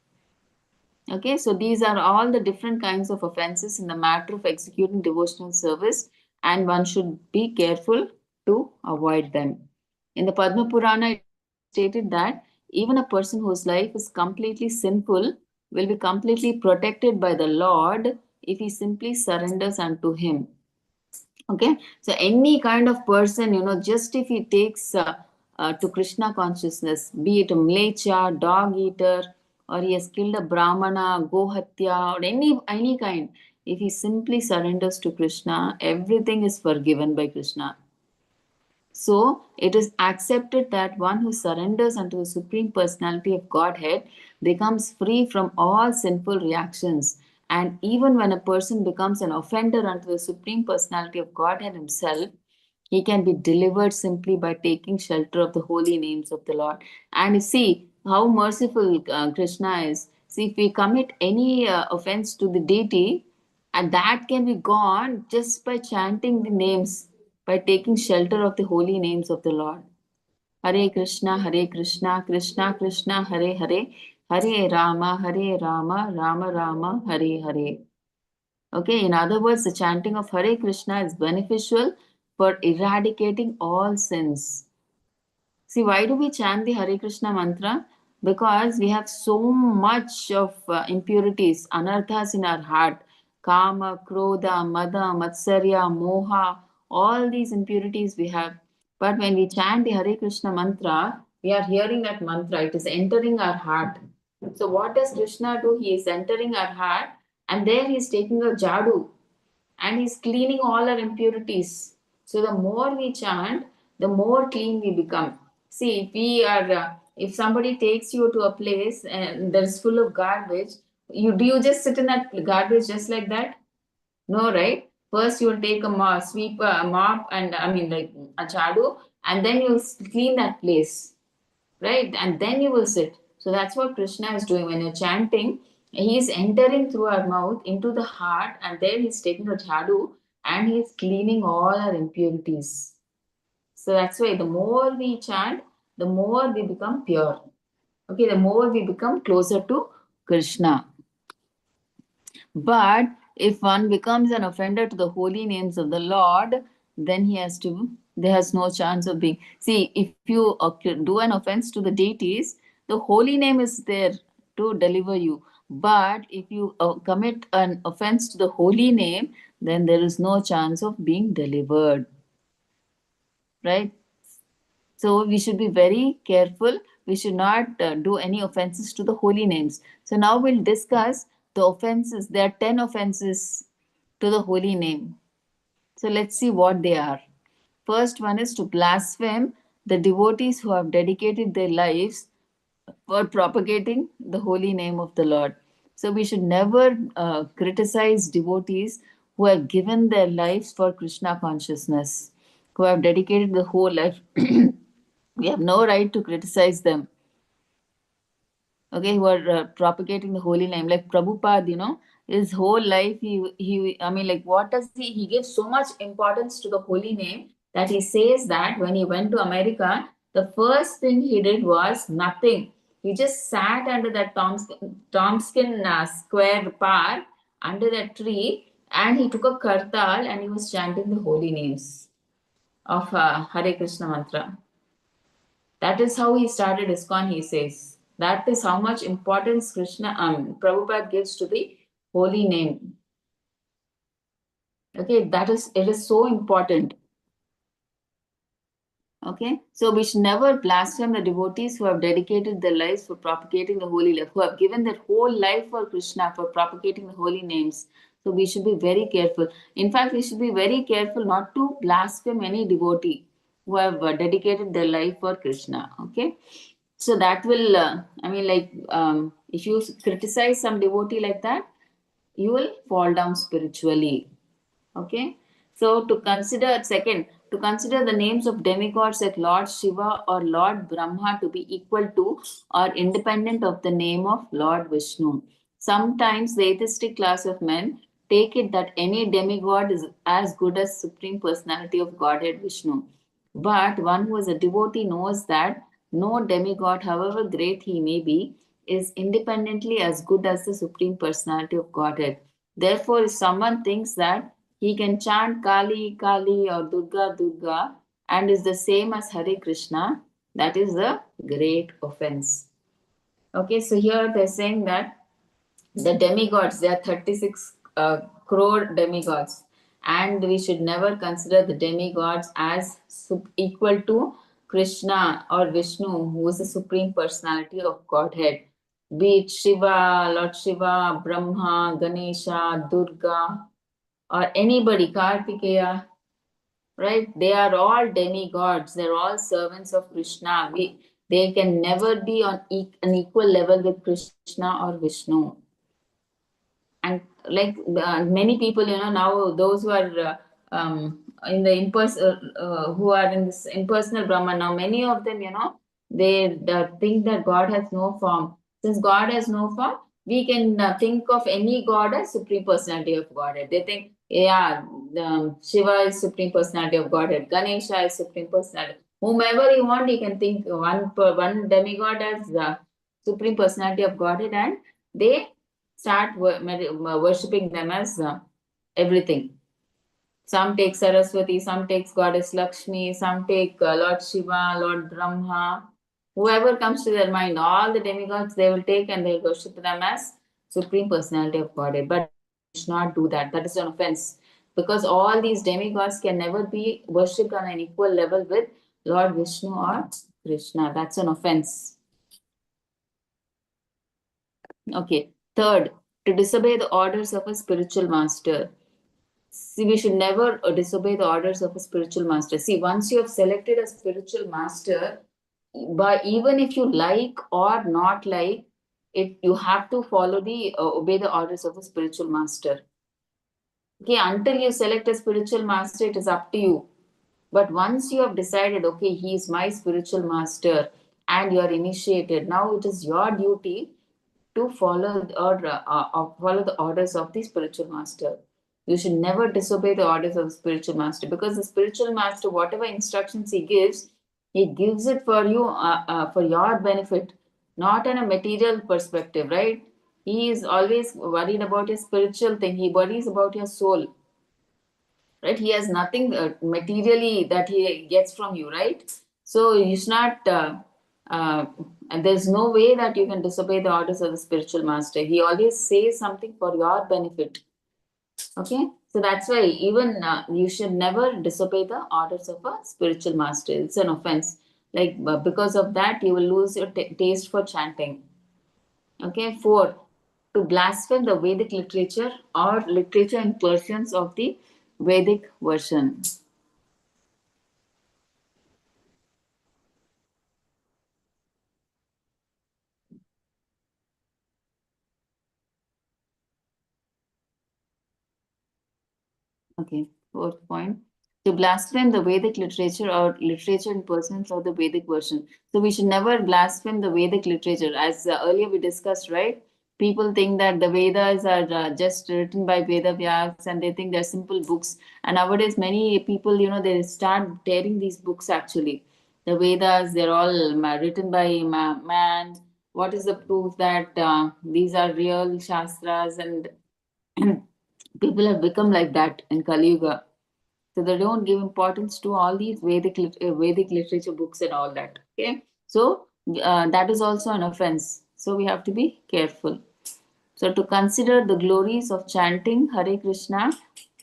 Speaker 1: Okay, so these are all the different kinds of offenses in the matter of executing devotional service, and one should be careful to avoid them. In the Padma Purana, it stated that even a person whose life is completely sinful will be completely protected by the Lord if he simply surrenders unto him. Okay, so any kind of person, just if he takes to Krishna consciousness, be it a mlecha, dog eater, or he has killed a brahmana, gohatya, or any kind, if he simply surrenders to Krishna, everything is forgiven by Krishna. So it is accepted that one who surrenders unto the Supreme Personality of Godhead becomes free from all sinful reactions. And even when a person becomes an offender unto the Supreme Personality of Godhead himself, he can be delivered simply by taking shelter of the holy names of the Lord. And you see how merciful Krishna is. See, if we commit any offense to the deity, and that can be gone just by chanting the names, by taking shelter of the holy names of the Lord. Hare Krishna, Krishna Krishna, Hare Hare, Hare Rama, Rama Rama, Hare Hare. Okay, in other words, the chanting of Hare Krishna is beneficial for eradicating all sins. See, why do we chant the Hare Krishna mantra? Because we have so much of impurities, anarthas in our heart. Kama, Krodha, Mada, Matsarya, Moha, all these impurities we have. But when we chant the Hare Krishna mantra, we are hearing that mantra. It is entering our heart. So what does Krishna do? He is entering our heart and there he is taking a jadu and he's cleaning all our impurities. So the more we chant, the more clean we become. See, if somebody takes you to a place and there's full of garbage, do you just sit in that garbage just like that? No, right? First, you will take a mop, and I mean like a jadu, and then you clean that place, right? And then you will sit. So that's what Krishna is doing when you're chanting. He is entering through our mouth into the heart, and there he's taking a jadu and he's cleaning all our impurities. So that's why the more we chant, the more we become pure. Okay, the more we become closer to Krishna. But if one becomes an offender to the holy names of the Lord, then there has no chance of being. See, if you do an offense to the deities, the holy name is there to deliver you. But if you commit an offense to the holy name, then there is no chance of being delivered. Right? So we should be very careful. We should not do any offenses to the holy names. So now we'll discuss the offenses. There are 10 offenses to the holy name. So let's see what they are. First one is to blaspheme the devotees who have dedicated their lives for propagating the holy name of the Lord. So we should never criticize devotees who have given their lives for Krishna consciousness, who have dedicated the whole life. We have no right to criticize them. Okay, who are propagating the holy name, like Prabhupada, his whole life, I mean, like, what does he gives so much importance to the holy name that he says that when he went to America, the first thing he did was nothing. He just sat under that Tompkins Square Park, under that tree, and he took a kartal and he was chanting the holy names of Hare Krishna mantra. That is how he started ISKCON, he says. That is how much importance Prabhupada gives to the holy name. Okay, it is so important. Okay, so we should never blaspheme the devotees who have dedicated their lives for propagating the holy life, who have given their whole life for Krishna, for propagating the holy names. So we should be very careful. In fact, we should be very careful not to blaspheme any devotee who have dedicated their life for Krishna. Okay, so that will, if you criticize some devotee like that, you will fall down spiritually. Okay, so to consider the names of demigods like Lord Shiva or Lord Brahma to be equal to or independent of the name of Lord Vishnu. Sometimes the atheistic class of men take it that any demigod is as good as Supreme Personality of Godhead Vishnu. But one who is a devotee knows that no demigod, however great he may be, is independently as good as the Supreme Personality of Godhead. Therefore, if someone thinks that he can chant Kali, Kali or Durga, Durga and is the same as Hare Krishna, that is a great offense. Okay, so here they're saying that the demigods, there are 36 crore demigods, and we should never consider the demigods as equal to Krishna or Vishnu, who is the Supreme Personality of Godhead. Be it Shiva, Lord Shiva, Brahma, Ganesha, Durga, or anybody, Kartikeya, right? They are all demigods. They're all servants of Krishna. They can never be on an equal level with Krishna or Vishnu. And like many people, now those who are in the who are in this impersonal Brahman, now many of them, they think that God has no form. Since God has no form, we can think of any God as Supreme Personality of Godhead. They think, yeah, Shiva is Supreme Personality of Godhead, Ganesha is Supreme Personality. Whomever you want, you can think one demigod as the Supreme Personality of Godhead, and they start worshipping them as everything. Some take Saraswati, some takes Goddess Lakshmi, some take Lord Shiva, Lord Brahma. Whoever comes to their mind, all the demigods they will take and they will worship them as Supreme Personality of Godhead. But you should not do that. That is an offense. Because all these demigods can never be worshipped on an equal level with Lord Vishnu or Krishna. That's an offense. Okay. Third, to disobey the orders of a spiritual master. See, we should never disobey the orders of a spiritual master. See, once you have selected a spiritual master, but even if you like or not like it, you have to follow obey the orders of a spiritual master. Okay, until you select a spiritual master, it is up to you. But once you have decided, okay, he is my spiritual master, and you are initiated, now it is your duty to follow the orders of the spiritual master. You should never disobey the orders of the spiritual master, because the spiritual master, whatever instructions he gives it for you, for your benefit, not in a material perspective, right? He is always worried about your spiritual thing. He worries about your soul. right? He has nothing materially that he gets from you, right? So you should not, and there's no way that you can disobey the orders of the spiritual master. He always says something for your benefit. Okay, so that's why even you should never disobey the orders of a spiritual master. It's an offense. Like because of that, you will lose your taste for chanting. Okay, 4, to blaspheme the Vedic literature or literature and portions of the Vedic version. Okay, 4th point. To blaspheme the Vedic literature or literature and persons of the Vedic version. So we should never blaspheme the Vedic literature. As earlier we discussed, right? People think that the Vedas are just written by Veda Vyas and they think they're simple books. And nowadays, many people, they start tearing these books actually. The Vedas, they're all written by man. What is the proof that these are real Shastras? And people have become like that in Kali Yuga. So they don't give importance to all these Vedic literature books and all that. Okay, so that is also an offense. So we have to be careful. So to consider the glories of chanting Hare Krishna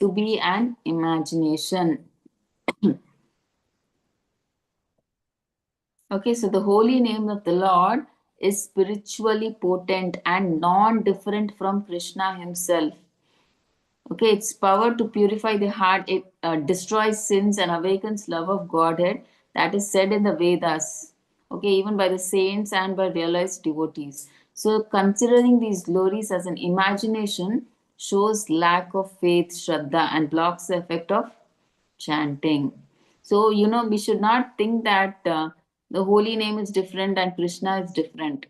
Speaker 1: to be an imagination. Okay, so the holy name of the Lord is spiritually potent and non-different from Krishna himself. Okay, its power to purify the heart, it destroys sins and awakens love of Godhead. That is said in the Vedas. Okay, even by the saints and by realized devotees. So, considering these glories as an imagination shows lack of faith, Shraddha, and blocks the effect of chanting. So, we should not think that the holy name is different and Krishna is different.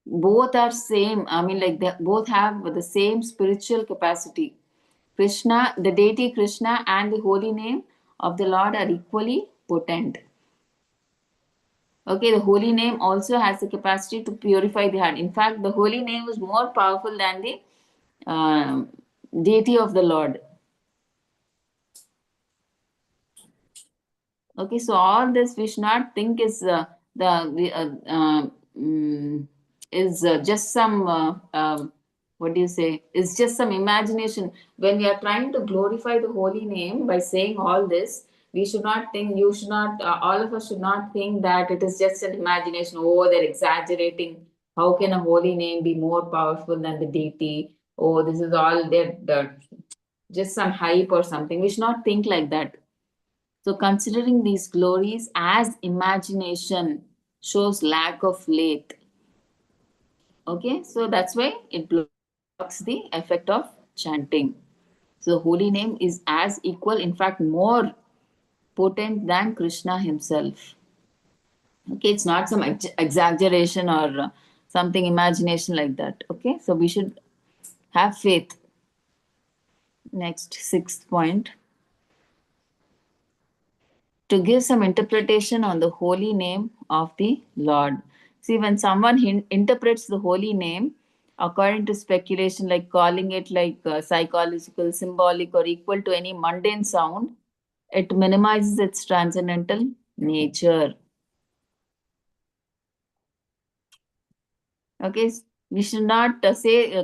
Speaker 1: Both are same. I mean, like they both have the same spiritual capacity. Krishna, the deity Krishna, and the holy name of the Lord are equally potent. Okay, the holy name also has the capacity to purify the heart. In fact, the holy name is more powerful than the deity of the Lord. Okay, so all this we should not think is just some what do you say? It's just some imagination. When we are trying to glorify the holy name by saying all this, we should not think. You should not. All of us should not think that it is just an imagination. Oh, they're exaggerating. How can a holy name be more powerful than the deity? Oh, this is all they're just some hype or something. We should not think like that. So considering these glories as imagination shows lack of faith. Okay, so that's why it blocks the effect of chanting. So the holy name is as equal, in fact, more potent than Krishna himself. Okay, it's not some exaggeration or something imagination like that. Okay, so we should have faith. Next, 6th point. To give some interpretation on the holy name of the Lord. See, when someone interprets the holy name according to speculation, like calling it like psychological, symbolic, or equal to any mundane sound, it minimizes its transcendental nature. Okay, we should not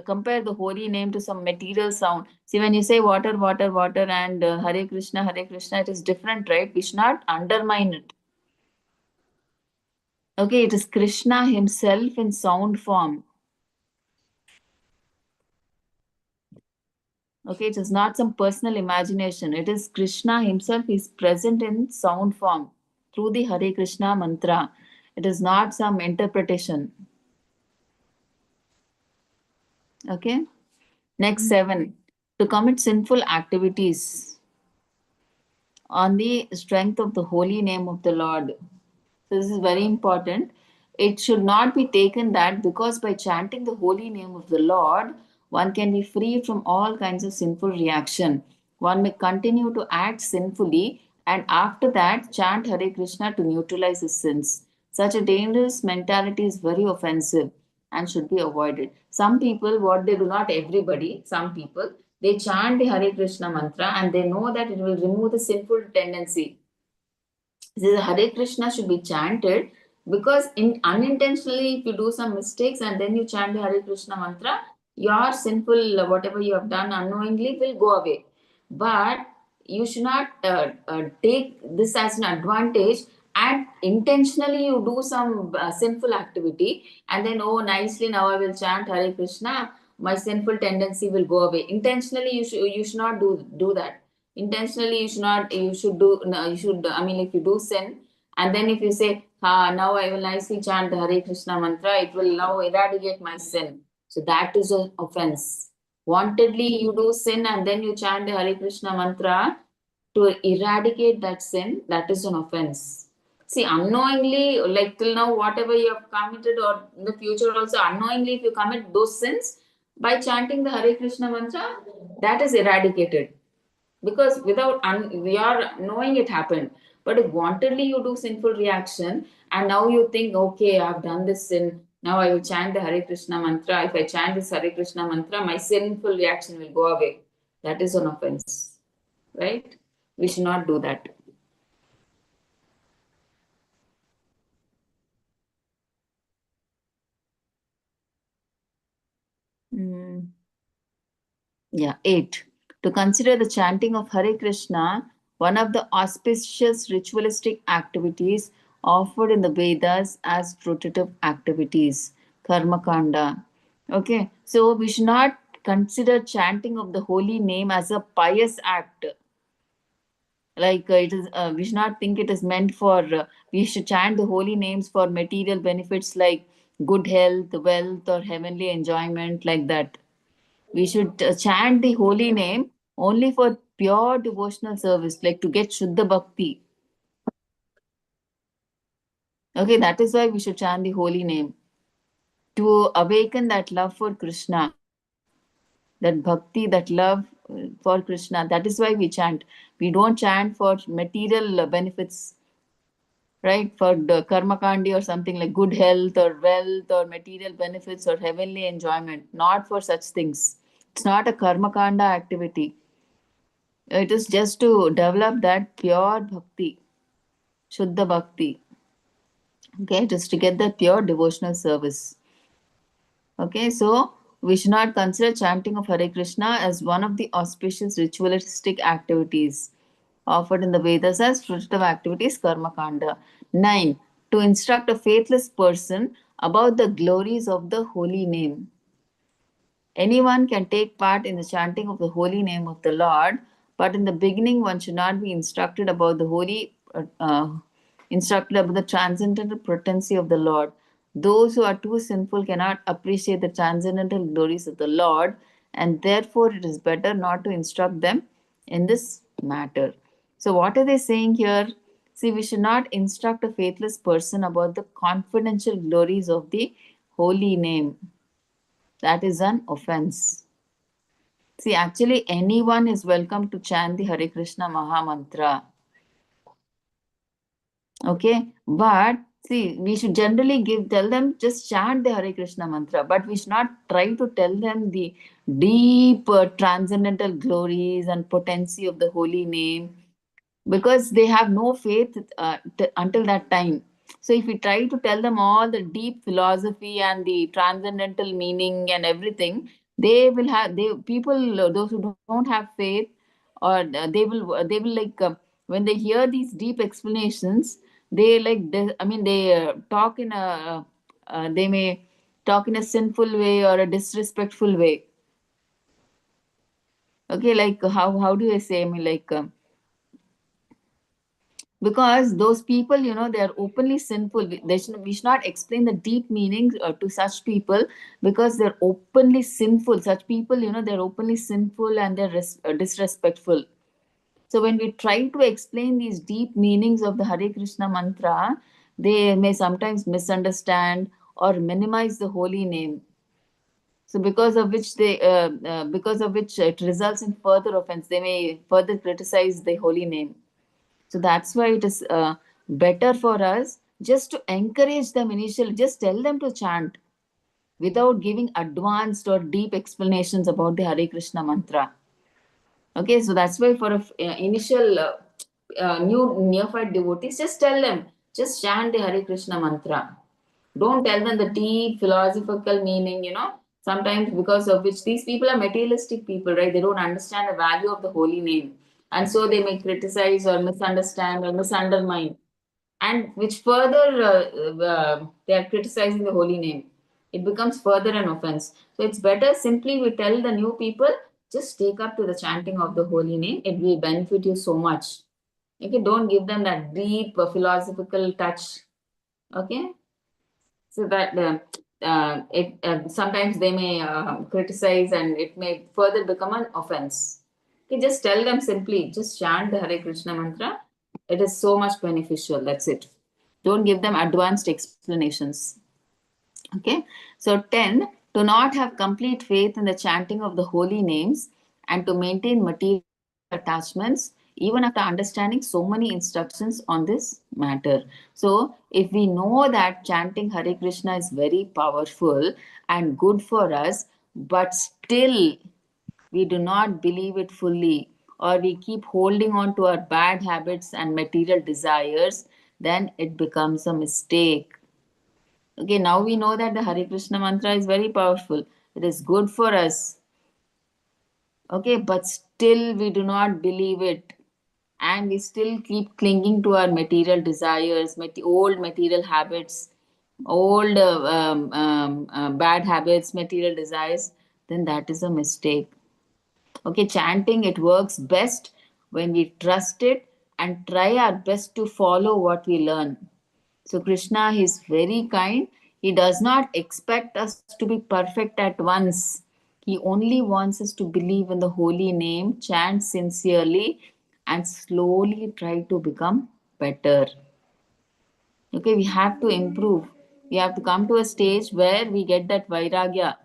Speaker 1: compare the holy name to some material sound. See, when you say water, water, water, and Hare Krishna, it is different, right? We should not undermine it. Okay, it is Krishna himself in sound form. Okay, it is not some personal imagination. It is Krishna himself is present in sound form through the Hare Krishna mantra. It is not some interpretation. Okay. Next, 7. To commit sinful activities on the strength of the holy name of the Lord. So this is very important. It should not be taken that because by chanting the holy name of the Lord, one can be free from all kinds of sinful reaction. One may continue to act sinfully and after that chant Hare Krishna to neutralize his sins. Such a dangerous mentality is very offensive and should be avoided. Some people, what they do, not everybody, some people, they chant the Hare Krishna mantra and they know that it will remove the sinful tendency. The Hare Krishna should be chanted because unintentionally, if you do some mistakes and then you chant the Hare Krishna mantra, your sinful, whatever you have done unknowingly, will go away. But you should not take this as an advantage and intentionally you do some sinful activity and then, oh, nicely, now I will chant Hare Krishna, my sinful tendency will go away. Intentionally, you should not do that. Intentionally, you should do, no, you should, I mean, if you do sin, and then if you say, now I will nicely chant the Hare Krishna mantra, it will now eradicate my sin. So that is an offense. Wantedly, you do sin and then you chant the Hare Krishna mantra to eradicate that sin, that is an offense. See, unknowingly, like till now, whatever you have committed, or in the future also, unknowingly, if you commit those sins, by chanting the Hare Krishna mantra, that is eradicated. Because without we are knowing it happened. But if wantedly you do sinful reaction and now you think, okay, I've done this sin, now I will chant the Hare Krishna mantra. If I chant this Hare Krishna mantra, my sinful reaction will go away. That is an offense, right? We should not do that. Yeah, 8. To consider the chanting of Hare Krishna one of the auspicious ritualistic activities offered in the Vedas as fruitive activities, Karma Kanda. Okay, so we should not consider chanting of the holy name as a pious act. Like it is, we should not think it is meant for, we should chant the holy names for material benefits like good health, wealth, or heavenly enjoyment, like that. We should chant the holy name only for pure devotional service, like to get Shuddha Bhakti. Okay, that is why we should chant the holy name. To awaken that love for Krishna, that bhakti, that love for Krishna. That is why we chant. We don't chant for material benefits, right? For the karma kandi or something like good health or wealth or material benefits or heavenly enjoyment. Not for such things. It's not a karma kanda activity. It is just to develop that pure bhakti, Shuddha Bhakti. Okay, just to get that pure devotional service. Okay, so we should not consider chanting of Hare Krishna as one of the auspicious ritualistic activities offered in the Vedas as fruitive activities, Karma Kanda. 9. To instruct a faithless person about the glories of the holy name. Anyone can take part in the chanting of the holy name of the Lord, but in the beginning, one should not be instructed about the transcendental potency of the Lord. Those who are too sinful cannot appreciate the transcendental glories of the Lord, and therefore it is better not to instruct them in this matter. So, what are they saying here? See, we should not instruct a faithless person about the confidential glories of the holy name. That is an offense. See, actually, anyone is welcome to chant the Hare Krishna Maha Mantra. Okay, but see, we should generally tell them just chant the Hare Krishna mantra, but we should not try to tell them the deep transcendental glories and potency of the holy name, because they have no faith until that time. So if we try to tell them all the deep philosophy and the transcendental meaning and everything, they will have those who don't have faith, or they will like when they hear these deep explanations, they talk in a they may talk in a sinful way or a disrespectful way. Okay, like how do I say? I mean, like. Because those people, they are openly sinful. We should not explain the deep meanings to such people, because they're openly sinful. Such people, they're openly sinful and they're disrespectful. So when we try to explain these deep meanings of the Hare Krishna mantra, they may sometimes misunderstand or minimize the holy name. So because of which it results in further offense. They may further criticize the holy name. So that's why it is better for us just to encourage them initially, just tell them to chant without giving advanced or deep explanations about the Hare Krishna mantra. Okay, so that's why for initial new neophyte devotees, just tell them, just chant the Hare Krishna mantra. Don't tell them the deep philosophical meaning, sometimes because of which these people are materialistic people, right? They don't understand the value of the holy name. And so they may criticize or misunderstand or misundermine. And which further they are criticizing the holy name. It becomes further an offense. So it's better simply we tell the new people, just take up to the chanting of the holy name. It will benefit you so much. Okay, don't give them that deep philosophical touch. Okay, so that sometimes they may criticize and it may further become an offense. Okay, just tell them simply, just chant the Hare Krishna mantra. It is so much beneficial. That's it. Don't give them advanced explanations. Okay, so 10, to not have complete faith in the chanting of the holy names and to maintain material attachments even after understanding so many instructions on this matter. So if we know that chanting Hare Krishna is very powerful and good for us, but still we do not believe it fully, or we keep holding on to our bad habits and material desires, then it becomes a mistake. Okay, now we know that the Hare Krishna mantra is very powerful. It is good for us. Okay, but still we do not believe it. And we still keep clinging to our material desires, old material habits, old bad habits, material desires, then that is a mistake. Okay, chanting, it works best when we trust it and try our best to follow what we learn. So Krishna is very kind. He does not expect us to be perfect at once. He only wants us to believe in the holy name, chant sincerely, and slowly try to become better. Okay, we have to improve. We have to come to a stage where we get that vairagya.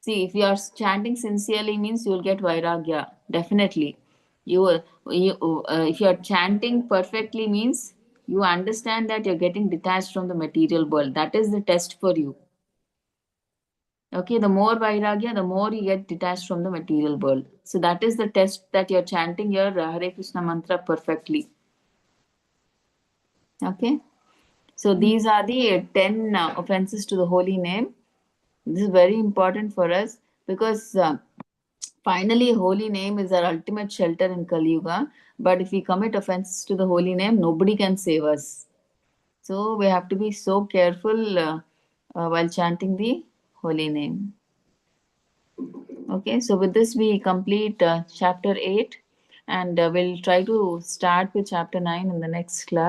Speaker 1: See, if you are chanting sincerely, means you will get vairagya. Definitely. If you are chanting perfectly, means you understand that you're getting detached from the material world. That is the test for you. Okay, the more vairagya, the more you get detached from the material world. So that is the test, that you're chanting your Hare Krishna mantra perfectly. Okay. So these are the 10 offenses to the holy name. This is very important for us because finally, holy name is our ultimate shelter in Kali Yuga. But if we commit offenses to the holy name, nobody can save us. So we have to be so careful while chanting the holy name. Okay, so with this we complete chapter 8 and we'll try to start with chapter 9 in the next class.